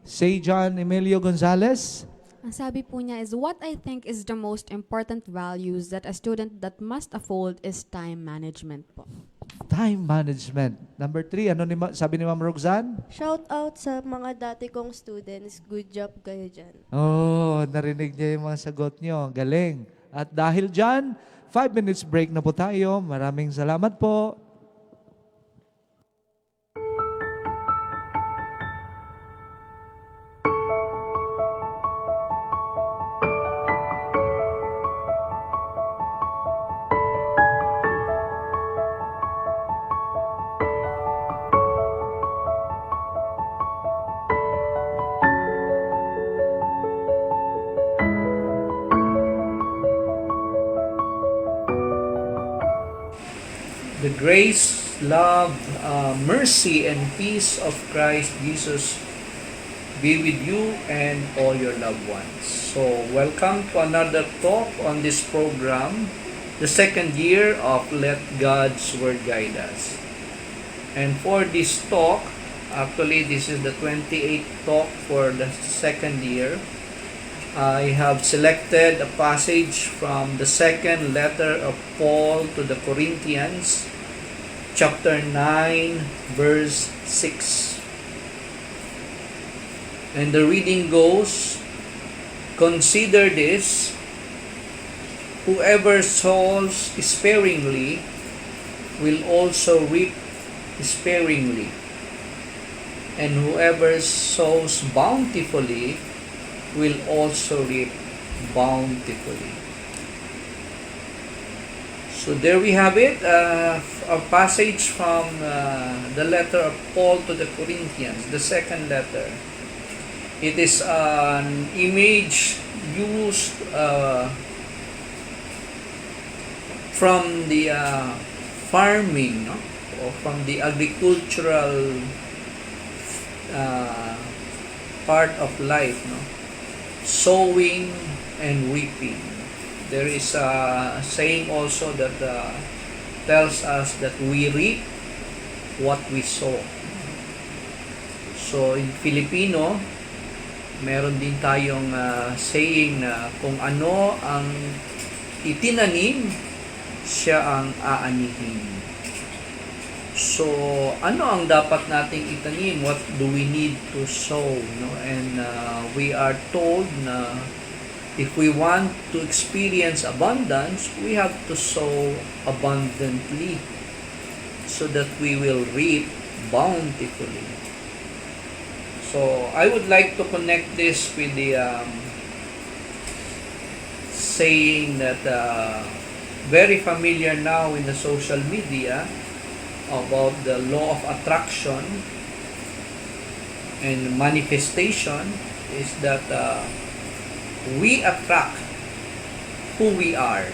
[SPEAKER 7] Say John Emilio Gonzalez.
[SPEAKER 9] Ang sabi po niya is, what I think is the most important values that a student that must uphold is time management po.
[SPEAKER 7] Time management. Number 3, sabi ni Ma'am Roxanne?
[SPEAKER 10] Shout out sa mga dati kong students. Good job kayo dyan.
[SPEAKER 7] Oh, narinig niya yung mga sagot niyo. Galing. At dahil dyan, 5 minutes break na po tayo. Maraming salamat po.
[SPEAKER 11] The grace, love, mercy, and peace of Christ Jesus be with you and all your loved ones. So, welcome to another talk on this program, the second year of Let God's Word Guide Us. And for this talk, actually this is the 28th talk for the second year. I have selected a passage from the second letter of Paul to the Corinthians, chapter 9, verse 6. And the reading goes, "Consider this, whoever sows sparingly will also reap sparingly, and whoever sows bountifully will also reap bountifully." So there we have it, a passage from the letter of Paul to the Corinthians, the second letter. It is an image used from the farming, no? or from the agricultural uh, part of life, no? Sowing and reaping. There is a saying also that tells us that we reap what we sow. So in Filipino, meron din tayong saying na kung ano ang itinanim, siya ang aanihin. So, ano ang dapat nating itanim? What do we need to sow? No? And we are told na if we want to experience abundance, we have to sow abundantly so that we will reap bountifully. So, I would like to connect this with the saying that very familiar now in the social media about the law of attraction and manifestation is that we attract who we are.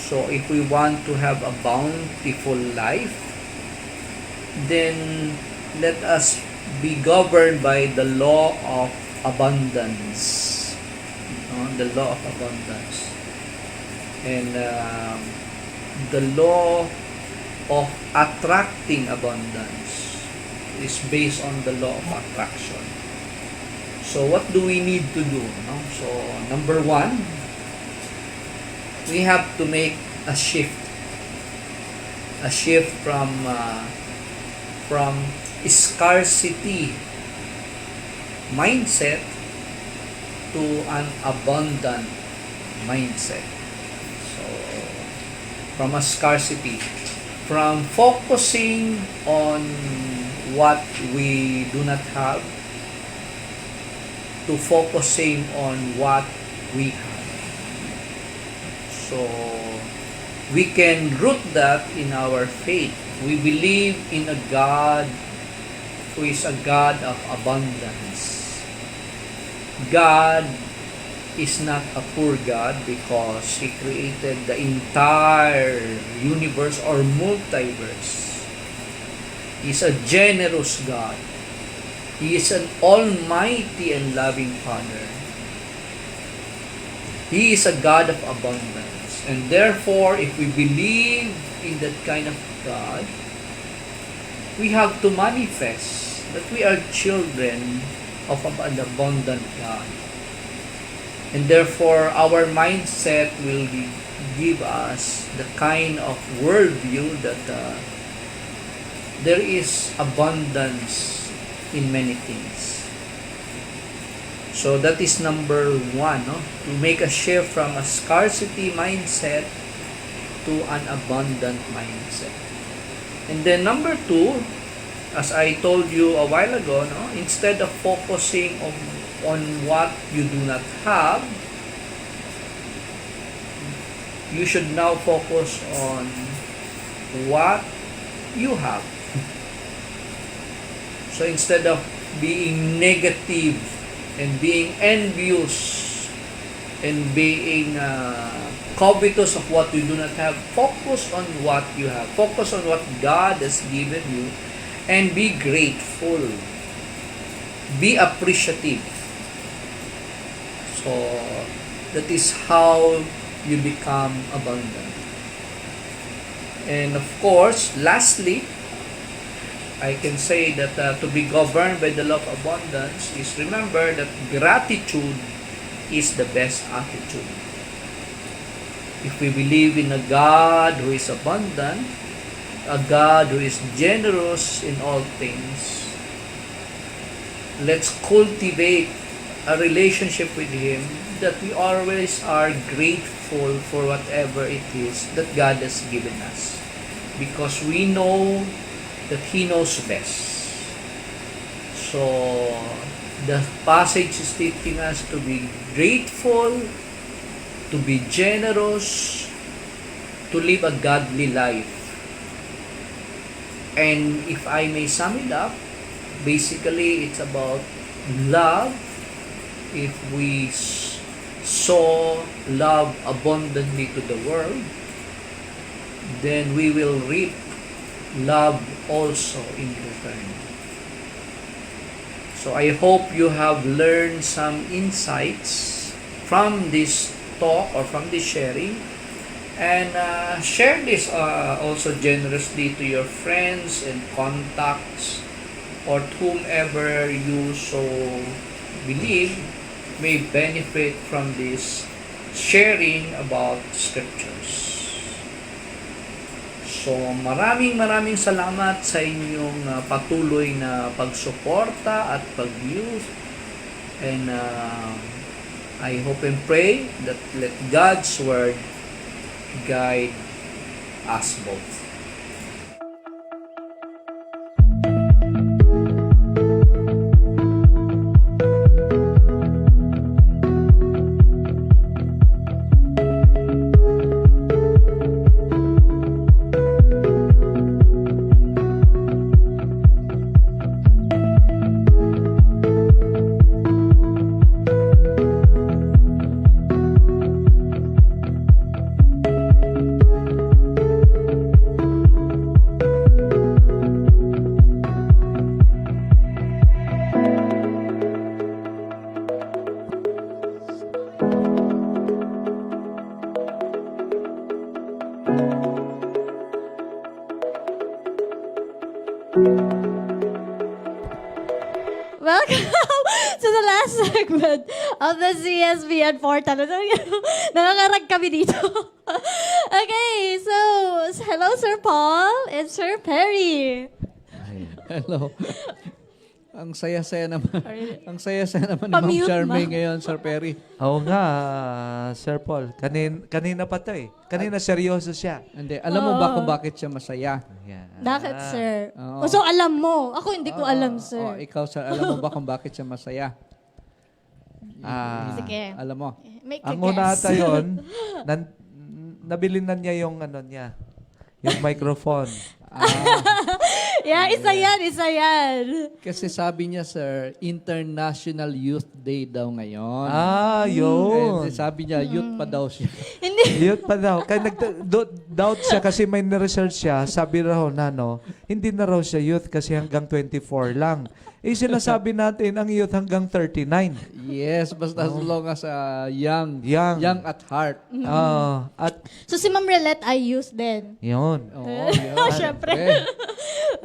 [SPEAKER 11] So if we want to have a bountiful life, then let us be governed by the law of abundance. The law of abundance. And the law of attracting abundance is based on the law of attraction. So what do we need to do? No? So number one, we have to make a shift from scarcity mindset to an abundant mindset. So from a scarcity, from focusing on what we do not have to focusing on what we have. So we can root that in our faith. We believe in a God who is a God of abundance. God is not a poor God because He created the entire universe or multiverse. He is a generous God. He is an almighty and loving Father. He is a God of abundance. And therefore, if we believe in that kind of God, we have to manifest that we are children of an abundant God. And therefore, our mindset will give us the kind of worldview that there is abundance in many things. So that is number one, no? To make a shift from a scarcity mindset to an abundant mindset. And then number two, as I told you a while ago, no? Instead of focusing on what you do not have, you should now focus on what you have. So instead of being negative and being envious and being covetous of what you do not have, focus on what you have. Focus on what God has given you and be grateful. Be appreciative. So that is how you become abundant. And of course, lastly, I can say that to be governed by the law of abundance is remember that gratitude is the best attitude. If we believe in a God who is abundant, a God who is generous in all things, let's cultivate a relationship with Him that we always are grateful for whatever it is that God has given us. Because we know that He knows best. So, the passage is teaching us to be grateful, to be generous, to live a godly life. And if I may sum it up, basically it's about love. If we sow love abundantly to the world, then we will reap love also in return. So I hope you have learned some insights from this talk or from this sharing, and share this also generously to your friends and contacts, or whomever you so believe may benefit from this sharing about scriptures. So maraming salamat sa inyong patuloy na pagsuporta at pag-youth, and I hope and pray that let God's word guide us both.
[SPEAKER 3] Welcome to the last segment of the CSBN portal. Nangangarag kami dito. Okay, so hello Sir Paul and Sir Perry.
[SPEAKER 12] Hello. Ang saya-saya naman. Ang saya-saya naman ni Ma'am
[SPEAKER 3] Pa-mute,
[SPEAKER 12] Charmaine
[SPEAKER 3] ma'am.
[SPEAKER 12] ngayon, Sir Perry.
[SPEAKER 7] Oo nga, Sir Paul. Kanina pa to eh. Kanina seryoso siya.
[SPEAKER 12] Hindi, alam mo ba kung bakit siya masaya?
[SPEAKER 7] Yan.
[SPEAKER 3] Bakit, sir?
[SPEAKER 12] Oo.
[SPEAKER 3] So, alam mo. Ako hindi ko alam,
[SPEAKER 12] Oh,
[SPEAKER 3] sir.
[SPEAKER 12] ikaw, sir, alam mo ba kung bakit siya masaya?
[SPEAKER 3] Sige.
[SPEAKER 12] Alam mo.
[SPEAKER 3] Make a
[SPEAKER 7] Ang una
[SPEAKER 3] guess.
[SPEAKER 7] ata yun, nabili na niya yung ano niya, yung microphone.
[SPEAKER 3] Yeah, isa yan.
[SPEAKER 12] Kasi sabi niya, sir, International Youth Day daw ngayon.
[SPEAKER 7] Yun.
[SPEAKER 12] Eh, sabi niya, youth pa daw siya.
[SPEAKER 3] Hindi.
[SPEAKER 7] Yun pa daw. Kaya doubt siya kasi may na-research siya. Sabi raw na, hindi na raw siya youth kasi hanggang 24 lang. Sinasabi natin ang youth hanggang 39.
[SPEAKER 12] Yes, basta as long as young at heart.
[SPEAKER 7] At
[SPEAKER 3] So, si Ma'am Relette ay youth din.
[SPEAKER 7] yun.
[SPEAKER 12] Oo, yan.
[SPEAKER 3] Syempre.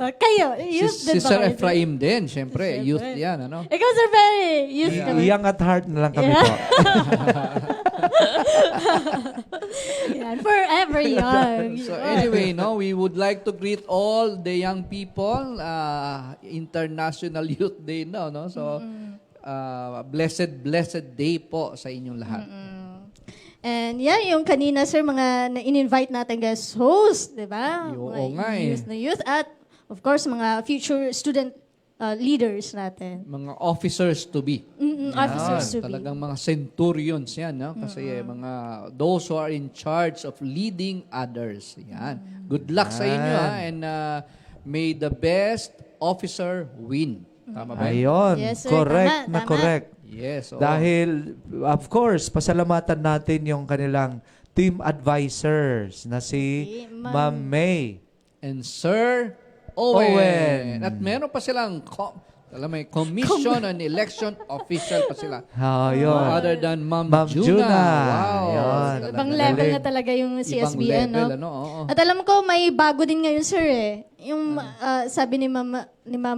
[SPEAKER 3] Kayo, youth din
[SPEAKER 12] Si
[SPEAKER 3] ba
[SPEAKER 12] Sir
[SPEAKER 3] kayo?
[SPEAKER 12] Ephraim din, syempre, youth yan, ano?
[SPEAKER 3] Ikaw, Sir Perry, youth ka ba?
[SPEAKER 7] Young at heart na lang kami
[SPEAKER 3] Yeah.
[SPEAKER 7] po.
[SPEAKER 3] Yan, forever young.
[SPEAKER 12] So anyway, we would like to greet all the young people, International Youth Day now, no? So blessed day po sa inyong lahat.
[SPEAKER 3] And yung kanina, sir, mga in-invite natin guest host, di ba?
[SPEAKER 12] Oo
[SPEAKER 3] Mga
[SPEAKER 12] nga eh.
[SPEAKER 3] youth na youth at, of course, mga future student leaders natin.
[SPEAKER 12] Mga officers to be.
[SPEAKER 3] Officers to be.
[SPEAKER 12] Talagang mga centurions yan, no? Kasi mga those who are in charge of leading others. Yan. Good luck sa inyo, ha? And may the best officer win. Tama ba?
[SPEAKER 7] Ayun.
[SPEAKER 3] Yes, sir.
[SPEAKER 7] Correct
[SPEAKER 3] Tama,
[SPEAKER 7] na
[SPEAKER 3] tama.
[SPEAKER 7] correct.
[SPEAKER 12] Yes. oo.
[SPEAKER 7] Dahil, of course, pasalamatan natin yung kanilang team advisors na si Ma'am May.
[SPEAKER 12] And Sir
[SPEAKER 7] Owen.
[SPEAKER 12] Owen. At meron pa silang may commission and election official pa sila.
[SPEAKER 7] Yun.
[SPEAKER 12] Other than Ma'am
[SPEAKER 7] Juna.
[SPEAKER 12] Wow.
[SPEAKER 7] Yun.
[SPEAKER 3] Ibang level na talaga yung CSBN,
[SPEAKER 12] Ibang level,
[SPEAKER 3] no?
[SPEAKER 12] ano? Oo.
[SPEAKER 3] At alam ko, may bago din ngayon, sir, eh. Yung sabi ni Ma'am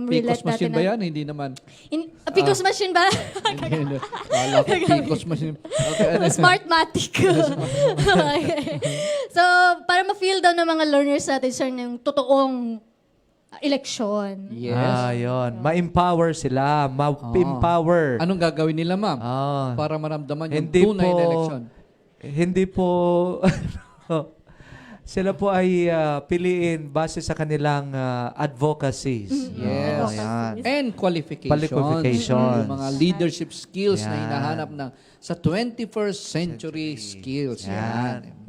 [SPEAKER 3] Relette
[SPEAKER 12] Picos machine
[SPEAKER 3] natin.
[SPEAKER 12] ba yan? Hindi naman.
[SPEAKER 3] Picos machine ba?
[SPEAKER 12] Hindi. Wala ko Picos machine. Okay, ano?
[SPEAKER 3] Smartmatic. Okay. So, para ma-feel daw ng mga learners natin, sir, yung totoong eleksyon.
[SPEAKER 12] Yes.
[SPEAKER 7] Yun. Ma-empower sila. Ma-empower.
[SPEAKER 12] Anong gagawin nila, ma'am? Para maramdaman yung tunay na eleksyon.
[SPEAKER 7] Hindi po, sila po ay piliin base sa kanilang advocacies.
[SPEAKER 12] Yes.
[SPEAKER 7] Yan.
[SPEAKER 12] And qualifications.
[SPEAKER 7] Qualifications.
[SPEAKER 12] Yung mga leadership skills na
[SPEAKER 7] Yan.
[SPEAKER 12] hinahanap sa 21st century skills. Yan.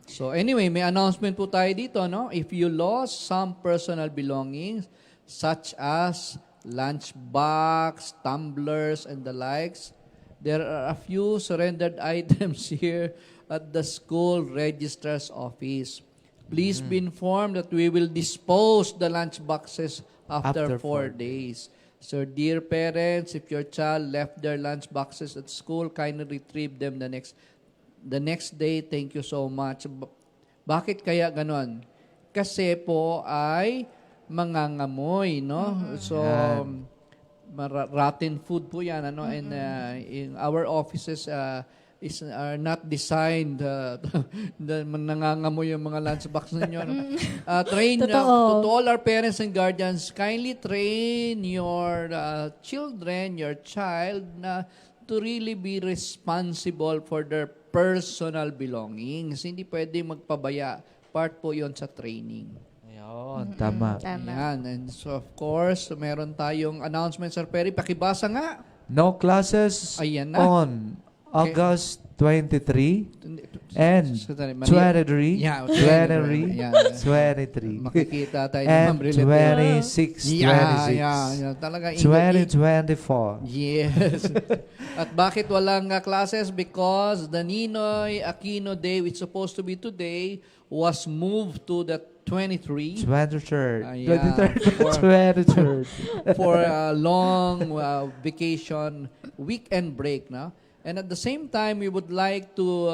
[SPEAKER 12] So anyway, may announcement po tayo dito, no? If you lost some personal belongings such as lunchbox, tumblers, and the likes, there are a few surrendered items here at the school registrar's office. Please be informed that we will dispose the lunch boxes after 4 days. So dear parents, if your child left their lunch boxes at school, kindly retrieve them the next day. Thank you so much. Bakit kaya ganon? Kasi po ay mangangamoy, no? So rotten food po 'yan, ano? And in our offices are not designed na nangangamoy yung mga lunchbox ninyo. No? Train to all our parents and guardians, kindly train your children, your child, to really be responsible for their personal belongings. Hindi pwede magpabaya. Part po yon sa training.
[SPEAKER 7] Ayun, tama.
[SPEAKER 12] Yan. And so, of course, meron tayong announcement, Sir Perry. Pakibasa nga.
[SPEAKER 7] No classes
[SPEAKER 12] Ayan na.
[SPEAKER 7] on August 23 and
[SPEAKER 12] Mali-
[SPEAKER 7] 23,
[SPEAKER 12] Yeah,
[SPEAKER 7] 23,
[SPEAKER 12] Yan.
[SPEAKER 7] 23,
[SPEAKER 12] Makikita tayo ng
[SPEAKER 7] and
[SPEAKER 12] Ma'am Rilete.
[SPEAKER 7] 26,
[SPEAKER 12] Yeah. Talaga
[SPEAKER 7] 2024.
[SPEAKER 12] Yes. At bakit walang classes? Because the Ninoy Aquino Day, which is supposed to be today, was moved to the 23
[SPEAKER 7] 23rd.
[SPEAKER 12] yeah.
[SPEAKER 7] 23rd.
[SPEAKER 12] for a long vacation weekend break, no? And at the same time, we would like to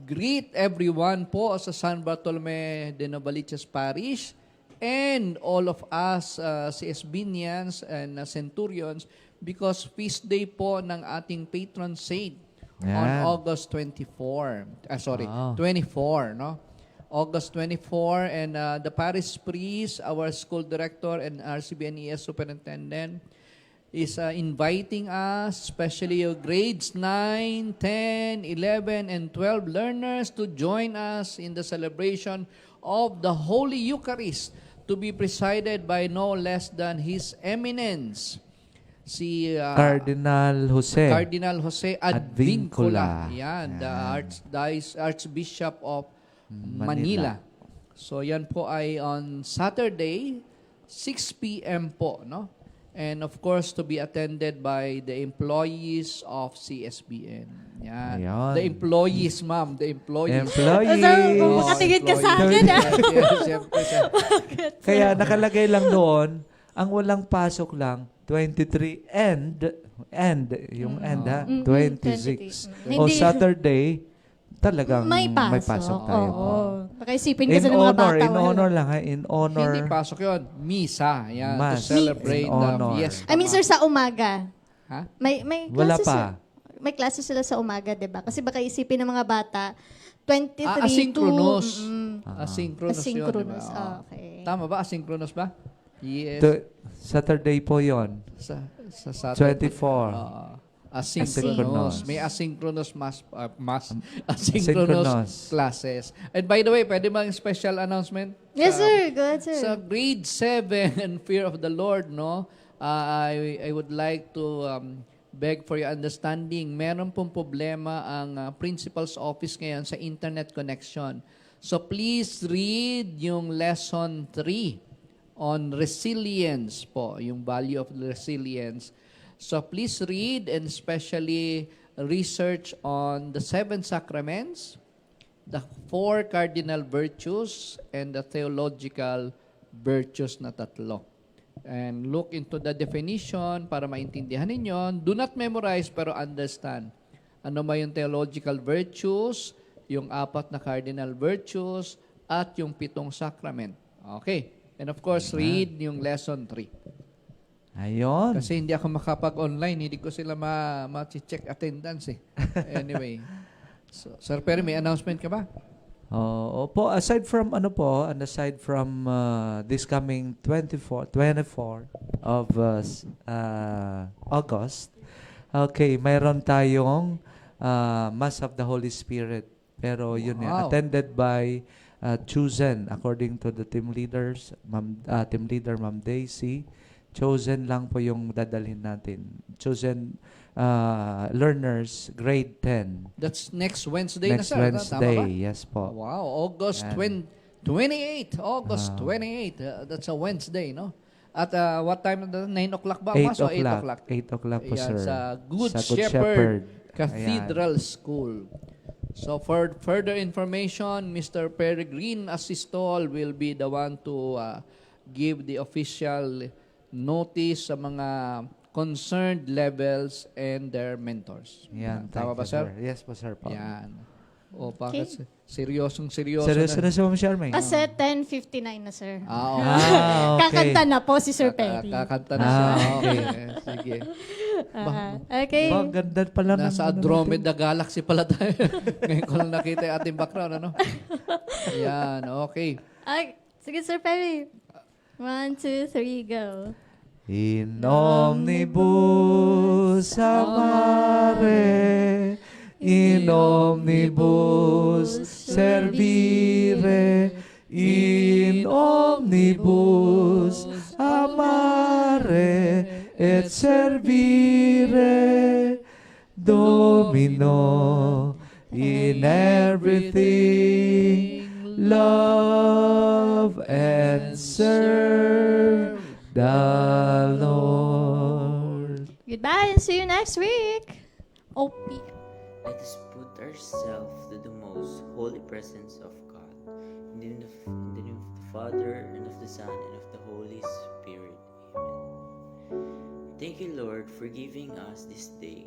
[SPEAKER 12] greet everyone po sa San Bartolome de Novaliches Parish and all of us CSBians and Centurions because feast day po ng ating patron saint on August 24. 24, no? August 24, and the parish priest, our school director, and RCBNES superintendent is inviting us, especially your grades 9, 10, 11, and 12 learners to join us in the celebration of the Holy Eucharist to be presided by no less than His Eminence, si
[SPEAKER 7] Cardinal
[SPEAKER 12] Jose Advincula. Yan, the Archbishop of Manila. So yan po ay on Saturday, 6 p.m. po, no? And of course, to be attended by the employees of CSBN. Yan.
[SPEAKER 7] Ayun.
[SPEAKER 12] The employees, ma'am. The employees.
[SPEAKER 3] Makatingin ka sa akin,
[SPEAKER 12] Yes, siyempre.
[SPEAKER 7] Kaya nakalagay lang doon, ang walang pasok lang, 23 and yung end ha, 26. O Saturday, talagang
[SPEAKER 3] may
[SPEAKER 7] pasok tayo.
[SPEAKER 3] Oo. Pakaisipin kasi ng mga bata.
[SPEAKER 7] In honor lang ha, in honor.
[SPEAKER 12] Hindi pasok yun. Misa. Yan,
[SPEAKER 7] Mass.
[SPEAKER 12] to celebrate
[SPEAKER 7] In
[SPEAKER 12] the
[SPEAKER 7] honor.
[SPEAKER 12] fiesta.
[SPEAKER 3] I mean, sir, sa umaga.
[SPEAKER 12] Ha?
[SPEAKER 3] May
[SPEAKER 7] Wala
[SPEAKER 3] classes
[SPEAKER 7] pa.
[SPEAKER 3] May classes sila sa umaga, 'di ba? Kasi baka isipin ng mga bata 23
[SPEAKER 12] asynchronous.
[SPEAKER 3] to
[SPEAKER 12] Asynchronous yun.
[SPEAKER 3] asynchronous.
[SPEAKER 12] Diba?
[SPEAKER 3] Okay.
[SPEAKER 12] Tama ba? Asynchronous ba? Yes.
[SPEAKER 7] Saturday po yon.
[SPEAKER 12] Sa Saturday.
[SPEAKER 7] 24.
[SPEAKER 12] Asynchronous. May asynchronous asynchronous classes. And by the way, pwede bang special announcement?
[SPEAKER 3] Yes, sir. Go ahead, sir.
[SPEAKER 12] Sa grade 7 and Fear of the Lord, no? I would like to beg for your understanding. Meron pong problema ang principal's office ngayon sa internet connection. So please read yung lesson 3 on resilience po, yung value of resilience. So please read and especially research on the 7 sacraments, the 4 cardinal virtues, and the theological virtues na 3. And look into the definition para maintindihan ninyo. Do not memorize pero understand. Ano ba yung theological virtues, yung 4 na cardinal virtues, at yung 7 sacrament. Okay. And of course, read yung lesson 3.
[SPEAKER 7] Ayun.
[SPEAKER 12] Kasi hindi ako makapag-online, hindi ko sila ma-check attendance eh. Anyway. So, Sir Perry, may announcement ka ba?
[SPEAKER 7] Opo, aside from this coming 24 of August, okay, mayroon tayong Mass of the Holy Spirit. Pero yun attended by chosen according to the team leader Ma'am Daisy. Chosen lang po yung dadalhin natin. Chosen learners, grade 10.
[SPEAKER 12] That's next Wednesday
[SPEAKER 7] Next
[SPEAKER 12] na, sir.
[SPEAKER 7] Wednesday,
[SPEAKER 12] Tama ba?
[SPEAKER 7] yes po.
[SPEAKER 12] Wow, August 28. August 28. That's a Wednesday, no? At what time? 9 o'clock ba?
[SPEAKER 7] 8
[SPEAKER 12] 8
[SPEAKER 7] o'clock.
[SPEAKER 12] o'clock.
[SPEAKER 7] 8 o'clock po,
[SPEAKER 12] Ayan,
[SPEAKER 7] sir.
[SPEAKER 12] sa Good
[SPEAKER 7] Sa
[SPEAKER 12] Shepherd Cathedral School. So for further information, Mr. Peregrine Asistol will be the one to give the official notice sa mga concerned levels and their mentors.
[SPEAKER 7] Yan,
[SPEAKER 12] Tama
[SPEAKER 7] thank
[SPEAKER 12] ba,
[SPEAKER 7] you,
[SPEAKER 12] sir?
[SPEAKER 7] Yes po, Sir Paul.
[SPEAKER 12] Yan. O, bakit
[SPEAKER 3] Okay.
[SPEAKER 12] seryosong-seryoso
[SPEAKER 7] Seryoso
[SPEAKER 12] na.
[SPEAKER 7] na si Ma'am Charmaine.
[SPEAKER 3] Kasi 10:59 na, sir.
[SPEAKER 12] Okay.
[SPEAKER 7] Okay.
[SPEAKER 3] Kakanta na po si Sir Perry.
[SPEAKER 12] Kakanta na siya.
[SPEAKER 7] Ah,
[SPEAKER 12] Okay. Sige.
[SPEAKER 3] Okay.
[SPEAKER 7] Ba, ganda pala ng
[SPEAKER 12] Nasa
[SPEAKER 7] ano
[SPEAKER 12] Andromeda Galaxy pala tayo. Ngayon ko lang nakita yung ating background, ano? Yan, okay.
[SPEAKER 3] Ay, sige, Sir Perry. 1, 2, 3, go.
[SPEAKER 7] In omnibus amare, in omnibus servire, in omnibus amare et servire, Domino, in everything love and serve the Lord.
[SPEAKER 3] Goodbye and see you next week. OP.
[SPEAKER 13] Let us put ourselves to the most holy presence of God. In the name of the Father, and of the Son, and of the Holy Spirit. Amen. Thank you, Lord, for giving us this day.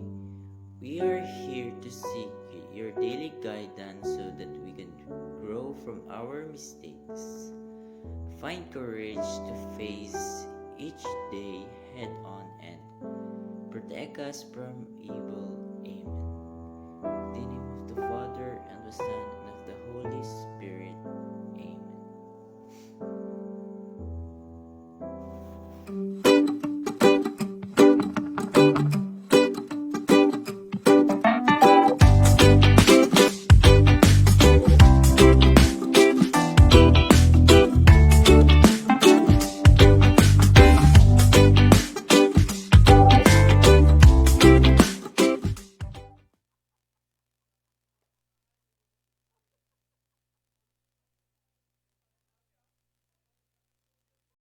[SPEAKER 13] We are here to seek your daily guidance so that we can grow from our mistakes. Find courage to face each day head on and protect us from evil. Amen. In the name of the Father, and the Son, and of the Holy Spirit. Amen.